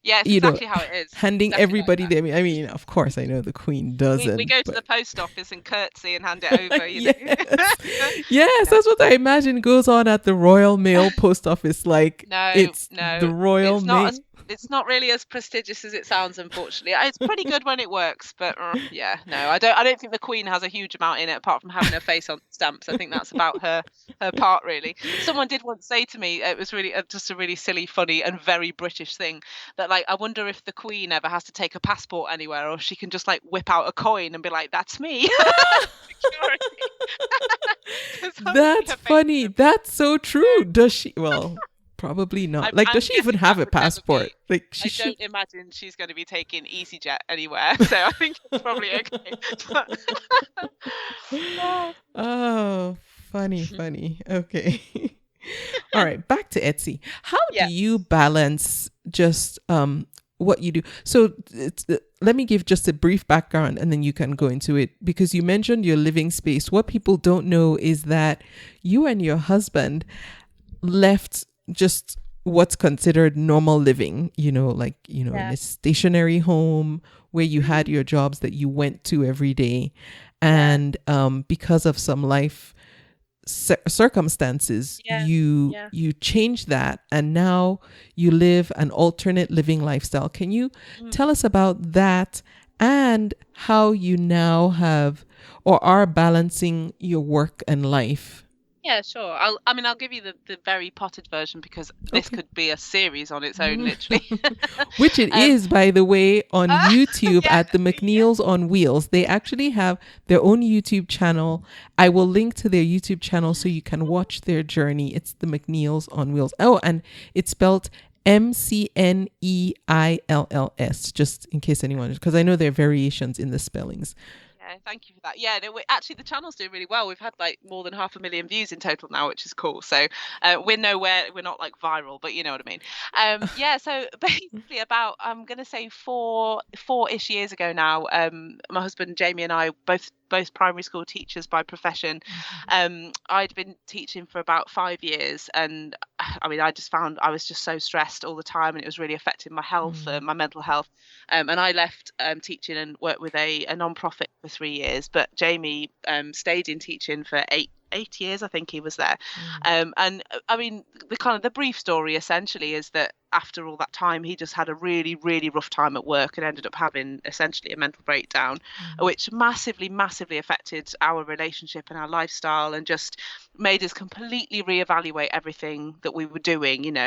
Yeah, it's you know, exactly how it is. handing Exactly like everybody that. their. I mean, of course, I know the Queen We doesn't, go to the but post office and curtsy and hand it over, yes, yes, Yeah. that's what I imagine goes on at the Royal Mail post office. Like No, it's the no, Royal Mail. it's not really as prestigious as it sounds, unfortunately. It's pretty good when it works, but yeah, no, I don't think the Queen has a huge amount in it apart from having her face on stamps. I think that's about her part really. Someone did once say to me, it was really just a really silly, funny, and very British thing that like I wonder if the Queen ever has to take a passport anywhere, or she can just like whip out a coin and be like, "That's me." Security. 'Cause obviously That's her face funny. is- That's so true. Does she? Well, probably not. Like, I'm does she even guessing have that a would never passport? be. Like, I she should. don't imagine she's going to be taking EasyJet anywhere, so I think it's probably okay. Oh. Oh, funny. Okay. All right, back to Etsy. How do Yeah. you balance just what you do? So let me give just a brief background and then you can go into it, because you mentioned your living space. What people don't know is that you and your husband left just what's considered normal living, in Yeah. a stationary home where you had your jobs that you went to every day. And because of some life circumstances, Yeah. you changed that, and now you live an alternate living lifestyle. Can you tell us about that and how you now have or are balancing your work and life? Yeah, sure. I'll give you the very potted version because this Okay. could be a series on its own, literally. Which it is, by the way, on YouTube yeah, at the McNeil's on Wheels. They actually have their own YouTube channel. I will link to their YouTube channel so you can watch their journey. It's the McNeil's on Wheels. Oh, and it's spelled McNeills, just in case anyone, because I know there are variations in the spellings. Yeah, thank you for that. Yeah, no, actually the channel's doing really well. We've had like more than 500,000 views in total now, which is cool. So we're not like viral, but you know what I mean. Yeah, so basically about I'm gonna say four-ish years ago now, my husband Jamie and I both primary school teachers by profession. I'd been teaching for about 5 years, and I mean I just found I was just so stressed all the time, and it was really affecting my health, my mental health. And I left teaching and worked with a non-profit for 3 years, but Jamie stayed in teaching for eight years, I think he was there. And I mean the brief story essentially is that after all that time he just had a really, really rough time at work and ended up having essentially a mental breakdown, which massively affected our relationship and our lifestyle, and just made us completely reevaluate everything that we were doing,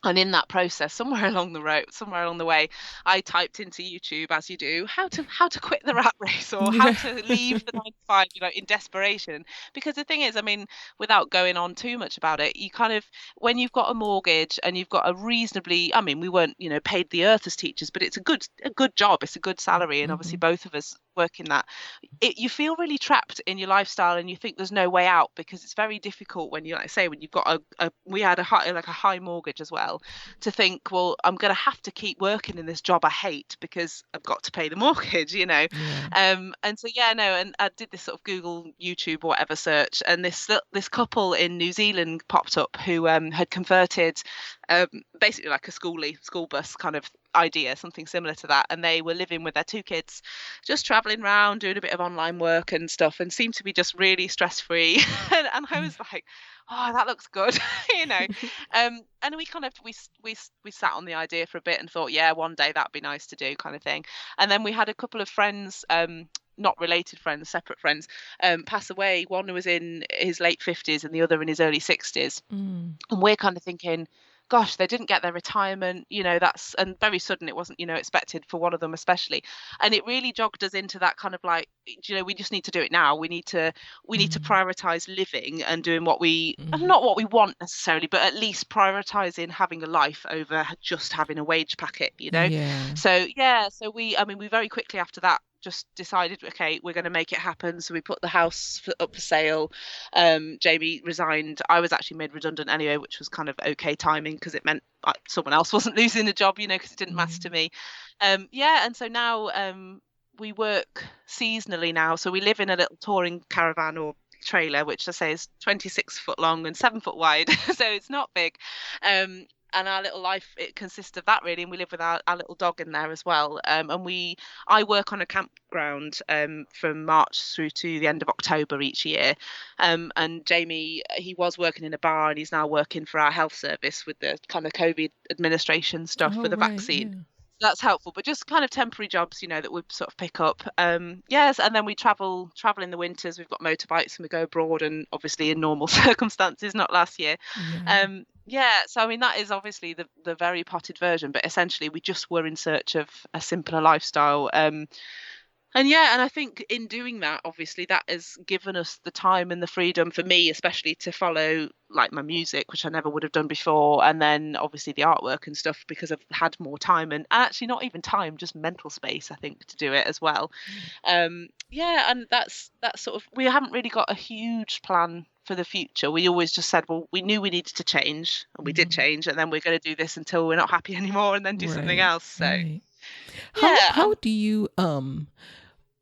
and in that process, somewhere along the way, I typed into YouTube, as you do, how to quit the rat race, or how to leave the 9 to 5, in desperation. Because the thing is, I mean, without going on too much about it, you kind of, when you've got a mortgage and you've got a reasonably, I mean, we weren't, paid the earth as teachers, but it's a good job, it's a good salary, and obviously both of us working that, you feel really trapped in your lifestyle, and you think there's no way out, because it's very difficult when you, like I say, when you've got we had a high mortgage as well, to think, well, I'm going to have to keep working in this job I hate because I've got to pay the mortgage, you know. And so and I did this sort of Google, YouTube, or whatever search, and this couple in New Zealand popped up who had converted basically like a school bus kind of idea, something similar to that, and they were living with their 2 kids, just traveling around doing a bit of online work and stuff, and seemed to be just really stress free. and I was like, oh, that looks good. you know. And we kind of we sat on the idea for a bit and thought, yeah, one day that'd be nice to do, kind of thing. And then we had a couple of friends, not related friends, separate friends, pass away. One was in his late 50s and the other in his early 60s. And we're kind of thinking, gosh, they didn't get their retirement, you know, and very sudden. It wasn't, you know, expected for one of them especially. And it really jogged us into that kind of like, you know, we just need to do it now. We need to prioritize living and doing what we, not what we want necessarily, but at least prioritizing having a life over just having a wage packet, you know. So we very quickly after that just decided, okay, we're going to make it happen. So we put the house up for sale. Jamie resigned. I was actually made redundant anyway, which was kind of okay timing, because it meant someone else wasn't losing a job, you know, because it didn't matter to me. And so now we work seasonally now. So we live in a little touring caravan or trailer, which I say is 26 foot long and 7 foot wide. So it's not big. And our little life, it consists of that really, and we live with our little dog in there as well. And I work on a campground from March through to the end of October each year. And Jamie, he was working in a bar, and he's now working for our health service with the kind of COVID administration stuff for the vaccine. Yeah. That's helpful, but just kind of temporary jobs, you know, that we sort of pick up. Yes, and then we travel in the winters. We've got motorbikes and we go abroad, and obviously in normal circumstances, not last year. So I mean, that is obviously the very potted version, but essentially we just were in search of a simpler lifestyle. And I think in doing that, obviously that has given us the time and the freedom, for me especially, to follow like my music, which I never would have done before, and then obviously the artwork and stuff, because I've had more time, and actually not even time, just mental space, I think, to do it as well. And that's sort of, we haven't really got a huge plan for the future. We always just said, well, we knew we needed to change, and we did change, and then we're going to do this until we're not happy anymore, and then do something else. So how do you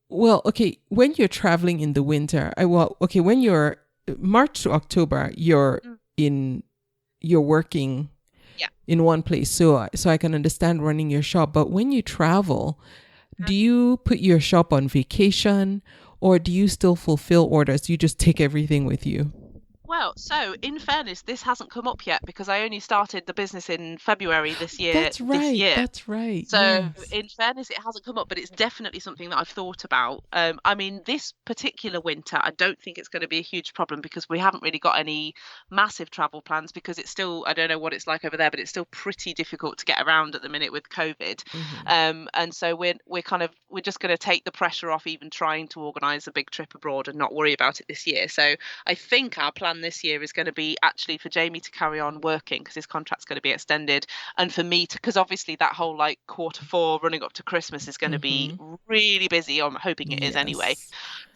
well, okay, when you're traveling in the winter, when you're March to October, you're working in one place, so I can understand running your shop. But when you travel, do you put your shop on vacation, or do you still fulfill orders? Do you just take everything with you? Well, so in fairness, this hasn't come up yet, because I only started the business in February this year. That's right. So in fairness, it hasn't come up, but it's definitely something that I've thought about. I mean, this particular winter, I don't think it's going to be a huge problem, because we haven't really got any massive travel plans, because it's still, I don't know what it's like over there, but it's still pretty difficult to get around at the minute with COVID. And so we're just going to take the pressure off even trying to organise a big trip abroad and not worry about it this year. So I think our plan this year is going to be actually for Jamie to carry on working, because his contract's going to be extended, and for me to, because obviously that whole like Q4 running up to Christmas is going to be really busy. I'm hoping it is anyway.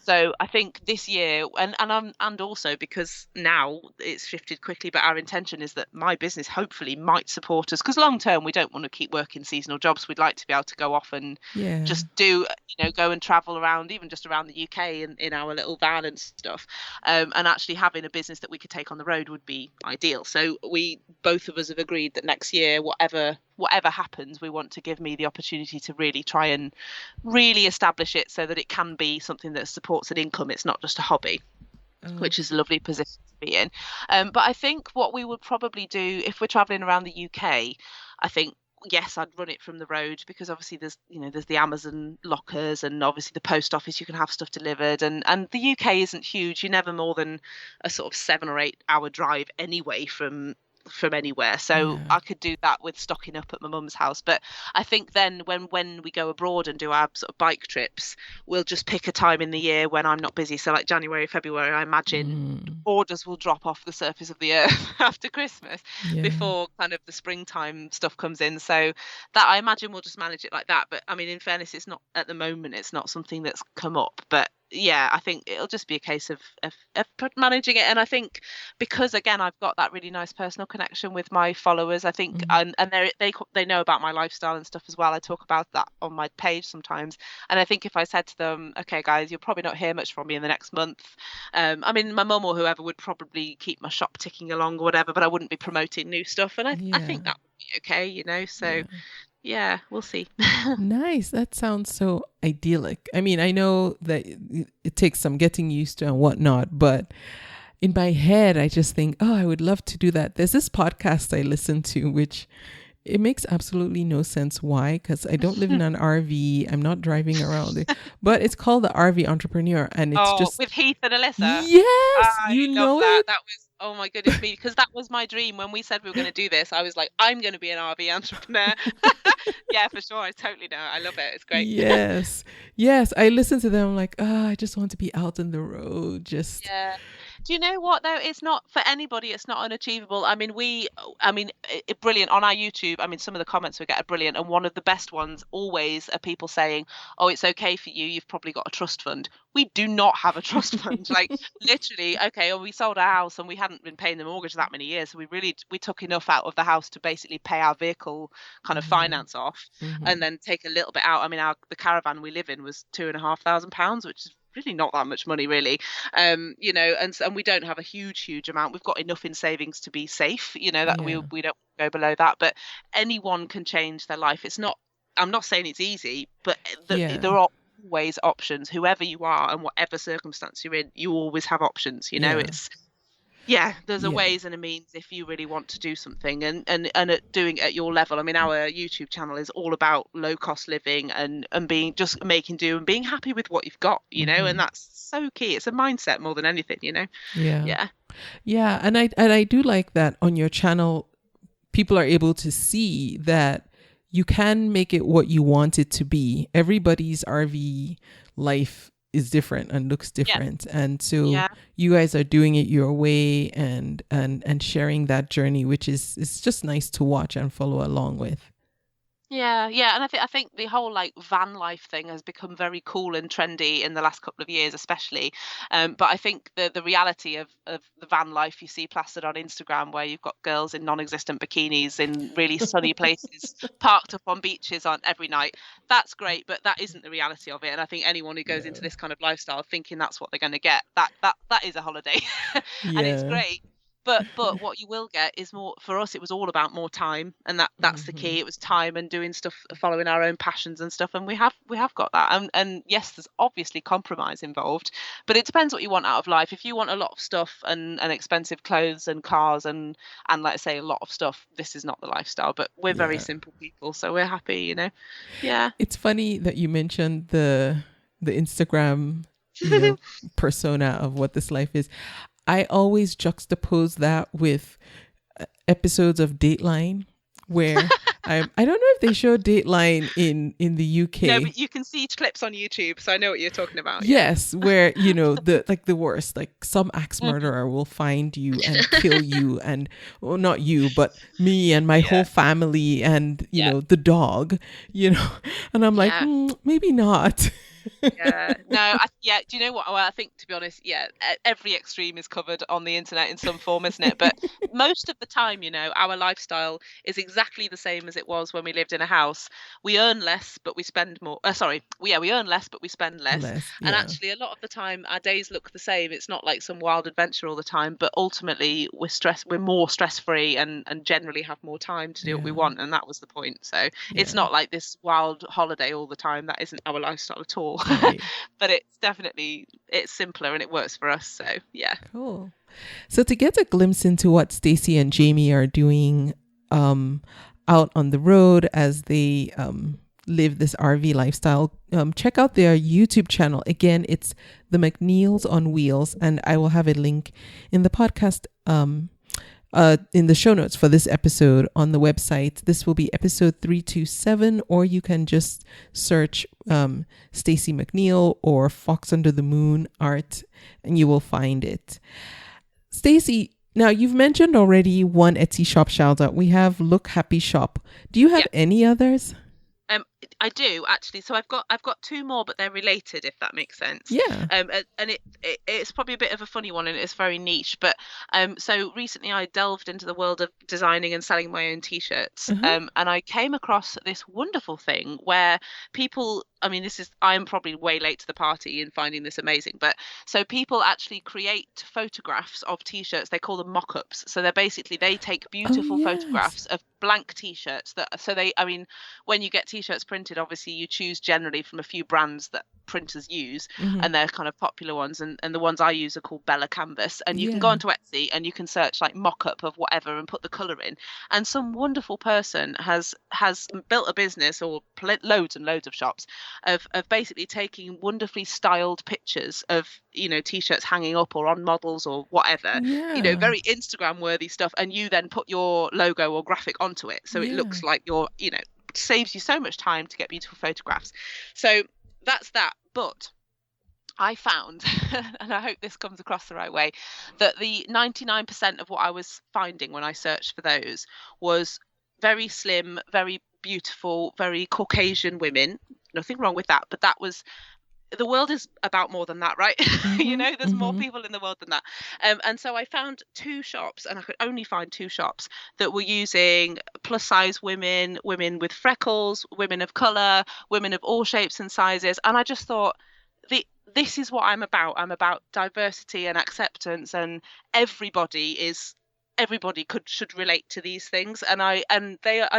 So I think this year, and also because now it's shifted quickly, but our intention is that my business hopefully might support us, because long term we don't want to keep working seasonal jobs. We'd like to be able to go off and just do, go and travel around, even just around the UK in our little van and stuff. And actually having a business that we could take on the road would be ideal. So both of us have agreed that next year, whatever happens, we want to give me the opportunity to really try and really establish it so that it can be something that supports an income. It's not just a hobby, which is a lovely position to be in. But I think what we would probably do if we're traveling around the UK, I think, yes, I'd run it from the road, because obviously there's the Amazon lockers, and obviously the post office, you can have stuff delivered, and the UK isn't huge. You're never more than a sort of 7 or 8 hour drive anyway from from anywhere. So I could do that with stocking up at my mum's house. But I think then when we go abroad and do our sort of bike trips, we'll just pick a time in the year when I'm not busy. So like January, February, I imagine orders will drop off the surface of the earth after Christmas before kind of the springtime stuff comes in. So that, I imagine, we'll just manage it like that. But I mean, in fairness, it's not at the moment, it's not something that's come up. But yeah, I think it'll just be a case of managing it. And I think because, again, I've got that really nice personal connection with my followers, I think, and they know about my lifestyle and stuff as well. I talk about that on my page sometimes. And I think if I said to them, okay, guys, you'll probably not hear much from me in the next month. I mean, my mum or whoever would probably keep my shop ticking along or whatever, but I wouldn't be promoting new stuff. And I think that would be okay, you know, so... Yeah, we'll see. Nice. That sounds so idyllic. I mean, I know that it takes some getting used to and whatnot, but in my head, I just think, oh, I would love to do that. There's this podcast I listen to, which it makes absolutely no sense why, because I don't live in an RV. I'm not driving around it, but it's called The RV Entrepreneur. And it's just with Heath and Alyssa. Yes, you know that. it. That was, oh my goodness me, because that was my dream. When we said we were going to do this, I was like, I'm going to be an RV entrepreneur. Yeah, for sure. I totally know. I love it. It's great. Yes. I listen to them like, I just want to be out on the road. Just Do you know what though? It's not for anybody. It's not unachievable. I mean, brilliant on our YouTube. I mean, some of the comments we get are brilliant, and one of the best ones always are people saying, "Oh, it's okay for you. You've probably got a trust fund." We do not have a trust fund. Like literally, okay. Well, we sold our house and we hadn't been paying the mortgage that many years, so we took enough out of the house to basically pay our vehicle kind of finance off, and then take a little bit out. I mean, the caravan we live in was £2,500, which is really not that much money, really. You know, and we don't have a huge amount. We've got enough in savings to be safe, you know, that we don't go below that. But anyone can change their life. It's not, I'm not saying it's easy, but there are always options. Whoever you are and whatever circumstance you're in, you always have options, you know. It's there's a ways and a means if you really want to do something and doing it at your level. I mean, our YouTube channel is all about low cost living and being, just making do and being happy with what you've got, you know, and that's so key. It's a mindset more than anything, you know. Yeah. And I do like that on your channel, people are able to see that you can make it what you want it to be. Everybody's RV life is different and looks different, and so you guys are doing it your way and sharing that journey, which is, it's just nice to watch and follow along with. Yeah, and I think the whole like van life thing has become very cool and trendy in the last couple of years, especially. But I think the reality of the van life you see plastered on Instagram, where you've got girls in non-existent bikinis in really sunny places, parked up on beaches on every night. That's great, but that isn't the reality of it. And I think anyone who goes into this kind of lifestyle thinking that's what they're going to get, that is a holiday, and it's great. But what you will get is more. For us, it was all about more time, and that's the key. It was time and doing stuff, following our own passions and stuff, and we have got that. And yes, there's obviously compromise involved, but it depends what you want out of life. If you want a lot of stuff and expensive clothes and cars and like I say, a lot of stuff, this is not the lifestyle. But we're very simple people, so we're happy, you know. Yeah. It's funny that you mentioned the Instagram persona of what this life is. I always juxtapose that with episodes of Dateline, where I don't know if they show Dateline in the UK. No, but you can see clips on YouTube, so I know what you're talking about. Yes, where, you know, the worst, like some axe murderer will find you and kill you, and well, not you, but me and my whole family, and you know, the dog, you know, and I'm like, maybe not. Do you know what? Well, I think, to be honest, every extreme is covered on the internet in some form, isn't it? But most of the time, you know, our lifestyle is exactly the same as it was when we lived in a house. We earn less, but we spend more. We earn less, but we spend less. And actually, a lot of the time, our days look the same. It's not like some wild adventure all the time, but ultimately, we're more stress-free and generally have more time to do what we want. And that was the point. So it's not like this wild holiday all the time. That isn't our lifestyle at all. Right. But it's simpler and it works for us. So cool. So to get a glimpse into what Stacey and Jamie are doing out on the road as they live this RV lifestyle, check out their YouTube channel. Again, it's the McNeills on Wheels, and I will have a link in the podcast in the show notes for this episode on the website. This will be episode 327, or you can just search Stacey McNeill or Fox Under the Moon art, and you will find it. Stacey, now you've mentioned already one Etsy shop shout out. We have Look Happy Shop. Do you have any others? I do actually. So I've got two more, but they're related, if that makes sense. Yeah. And it's probably a bit of a funny one, and it's very niche. But so recently I delved into the world of designing and selling my own t-shirts. And I came across this wonderful thing where people, I mean, I'm probably way late to the party in finding this amazing, but so people actually create photographs of t-shirts. They call them mock-ups. So they take beautiful photographs of blank t-shirts when you get t-shirts printed, obviously you choose generally from a few brands that printers use, and they're kind of popular ones, and the ones I use are called Bella Canvas, and you can go onto Etsy and you can search like mock-up of whatever and put the color in, and some wonderful person has built a business or loads and loads of shops of basically taking wonderfully styled pictures of t-shirts hanging up or on models or whatever, very Instagram worthy stuff, and you then put your logo or graphic onto it, so it looks like you're saves you so much time to get beautiful photographs. So that's that. But I found, and I hope this comes across the right way, that the 99% of what I was finding when I searched for those was very slim, very beautiful, very Caucasian women. Nothing wrong with that, but the world is about more than that, right? There's more people in the world than that. And so I found two shops, and I could only find two shops that were using plus size women with freckles, women of color, women of all shapes and sizes. And I just thought, this is what I'm about. I'm about diversity and acceptance, and everybody should relate to these things, and I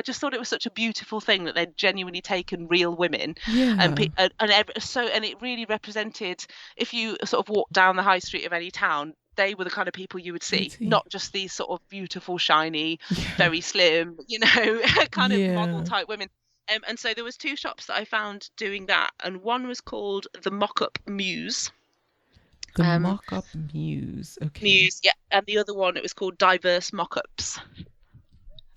just thought it was such a beautiful thing that they'd genuinely taken real women, and it really represented, if you sort of walk down the high street of any town, they were the kind of people you would see, not just these sort of beautiful, shiny, very slim, kind of model type women. And so there was two shops that I found doing that, and one was called the Mock-Up Muse. The Mock-Up Muse. Okay. Muse, yeah. And the other one, it was called Diverse Mock-Ups.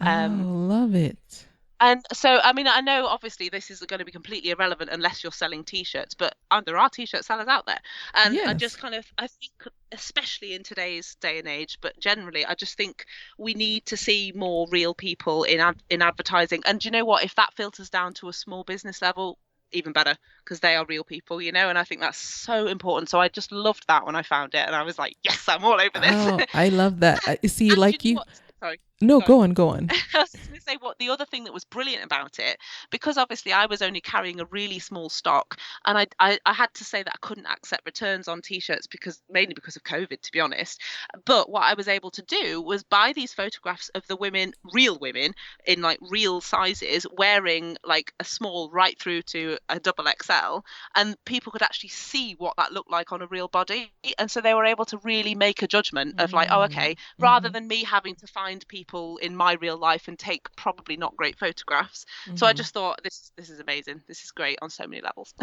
Love it. And so, I mean, I know obviously this is going to be completely irrelevant unless you're selling t-shirts, but there are t-shirt sellers out there. And I just I think, especially in today's day and age, but generally, I just think we need to see more real people in advertising. And do you know what? If that filters down to a small business level, even better, because they are real people, and I think that's so important. So I just loved that when I found it, and I was like, yes, I'm all over this. Oh, I love that. See, and like you. Sorry. No, Sorry. go on. I was just going to say the other thing that was brilliant about it, because obviously I was only carrying a really small stock, and I had to say that I couldn't accept returns on t-shirts mainly because of COVID, to be honest. But what I was able to do was buy these photographs of the women, real women in like real sizes, wearing like a small right through to a double XL, and people could actually see what that looked like on a real body, and so they were able to really make a judgment of like, oh, okay, rather than me having to find people in my real life and take probably not great photographs. So I just thought this is amazing. This is great on so many levels.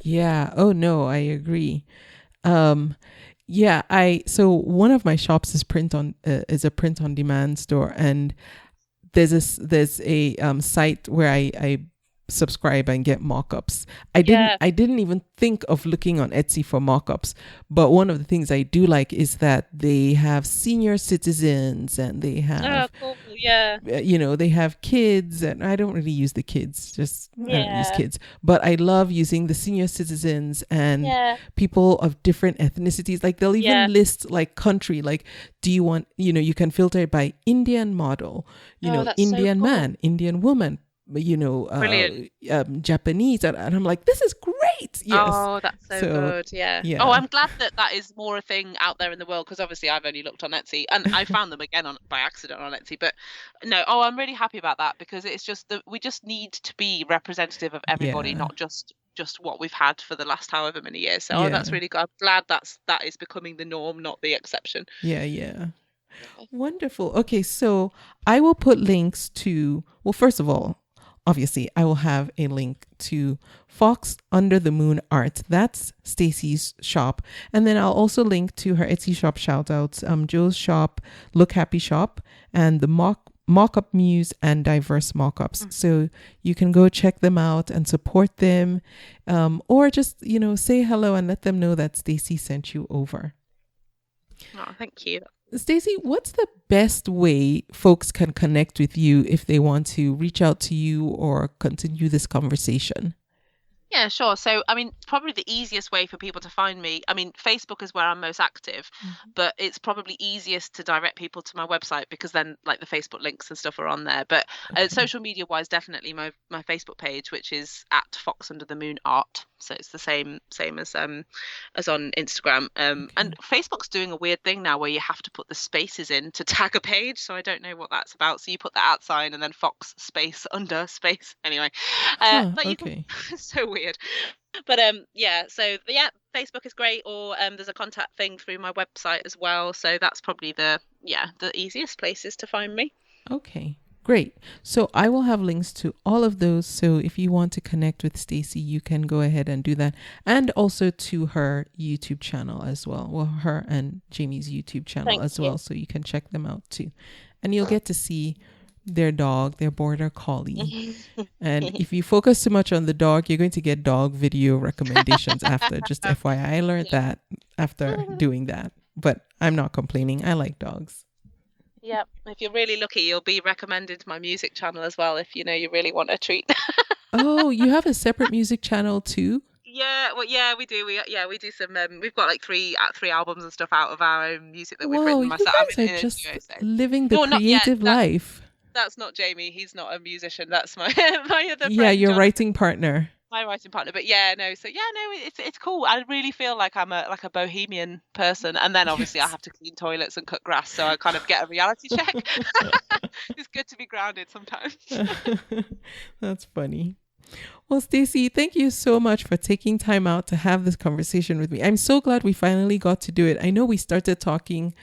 Yeah. Oh no, I agree. So one of my shops is a print on demand store, and there's a site where I subscribe and get mock-ups. I didn't even think of looking on Etsy for mock-ups, but one of the things I do like is that they have senior citizens, and they have they have kids, and I don't really use the kids, I don't use kids, but I love using the senior citizens and people of different ethnicities. Like they'll even list like country, like do you want, you can filter it by Indian model, Indian man, Indian woman, Japanese, and I'm like, this is great. Yes. Oh, that's so good. Yeah. Oh, I'm glad that is more a thing out there in the world, because obviously I've only looked on Etsy, and I found them again by accident on Etsy. But no, I'm really happy about that, because it's just that we just need to be representative of everybody, not just what we've had for the last however many years. So that's really good. I'm glad that is becoming the norm, not the exception. Yeah. Wonderful. Okay, so I will put links to, well, first of all obviously I will have a link to Fox Under the Moon Art. That's Stacey's shop. And then I'll also link to her Etsy shop shout outs, Joe's shop, Look Happy Shop, and the Mock-Up Muse and Diverse Mockups. So you can go check them out and support them, or just, say hello and let them know that Stacey sent you over. Oh, thank you. Stacey, what's the best way folks can connect with you if they want to reach out to you or continue this conversation? Yeah, sure. So, I mean, probably the easiest way for people to find me, I mean, Facebook is where I'm most active, but it's probably easiest to direct people to my website because then like the Facebook links and stuff are on there. But social media wise, definitely my Facebook page, which is at Fox Under the Moon Art. So it's the same as on Instagram. And Facebook's doing a weird thing now where you have to put the spaces in to tag a page. So I don't know what that's about. So you put the @ sign and then Fox space under space. Anyway, but you can, it's so weird. But Facebook is great, or there's a contact thing through my website as well. So that's probably the easiest places to find me. Okay, great. So I will have links to all of those. So if you want to connect with Stacey, you can go ahead and do that. And also to her YouTube channel as well. Well, her and Jamie's YouTube channel well. So you can check them out too. And you'll get to see their dog, their border collie. And if you focus too much on the dog, you're going to get dog video recommendations after. Just FYI, I learned that after doing that. But I'm not complaining. I like dogs. Yep. If you're really lucky, you'll be recommended to my music channel as well if you really want a treat. Oh, you have a separate music channel too? Yeah, well, yeah, we do. We do some. We've got like three albums and stuff out of our own music that we've written myself. You guys are just living the creative life. That's not Jamie. He's not a musician. That's my my other friend. Yeah, your Jonathan. writing partner. My writing partner. But it's cool. I really feel like I'm a bohemian person, and then obviously I have to clean toilets and cut grass, so I kind of get a reality check. It's good to be grounded sometimes. That's funny. Well, Stacey, thank you so much for taking time out to have this conversation with me. I'm so glad we finally got to do it. I know we started talking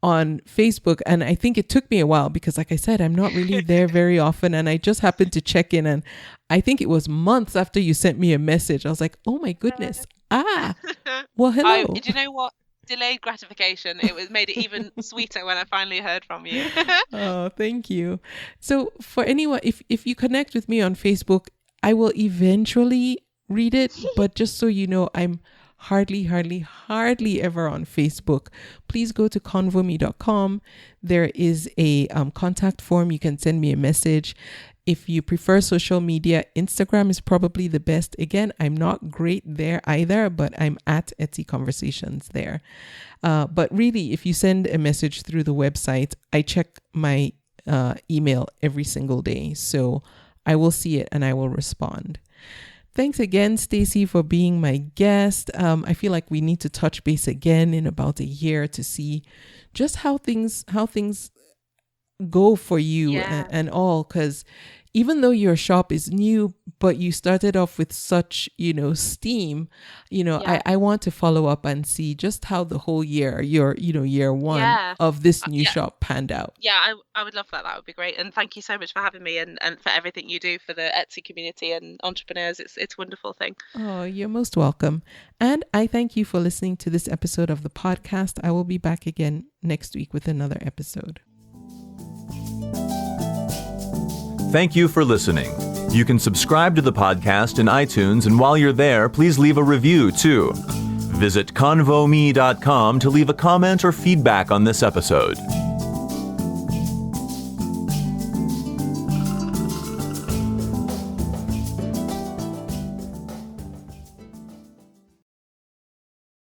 on Facebook, and I think it took me a while because, like I said, I'm not really there very often, and I just happened to check in, and I think it was months after you sent me a message. I was like, oh my goodness. Well, hello. Did you know what? Delayed gratification. It made it even sweeter when I finally heard from you. Oh, thank you. So for anyone, if you connect with me on Facebook, I will eventually read it, but just so you know, I'm hardly ever on Facebook. Please go to convome.com. There is a contact form. You can send me a message. If you prefer social media, Instagram is probably the best. Again, I'm not great there either, but I'm at Etsy Conversations there. But really, if you send a message through the website, I check my email every single day. So I will see it and I will respond. Thanks again, Stacey, for being my guest. I feel like we need to touch base again in about a year to see just how things go for you and all, because even though your shop is new, but you started off with such, steam, I want to follow up and see just how the whole year, year one of this new shop panned out. Yeah, I would love that. That would be great. And thank you so much for having me and for everything you do for the Etsy community and entrepreneurs. It's a wonderful thing. Oh, you're most welcome. And I thank you for listening to this episode of the podcast. I will be back again next week with another episode. Thank you for listening. You can subscribe to the podcast in iTunes, and while you're there, please leave a review too. Visit convome.com to leave a comment or feedback on this episode.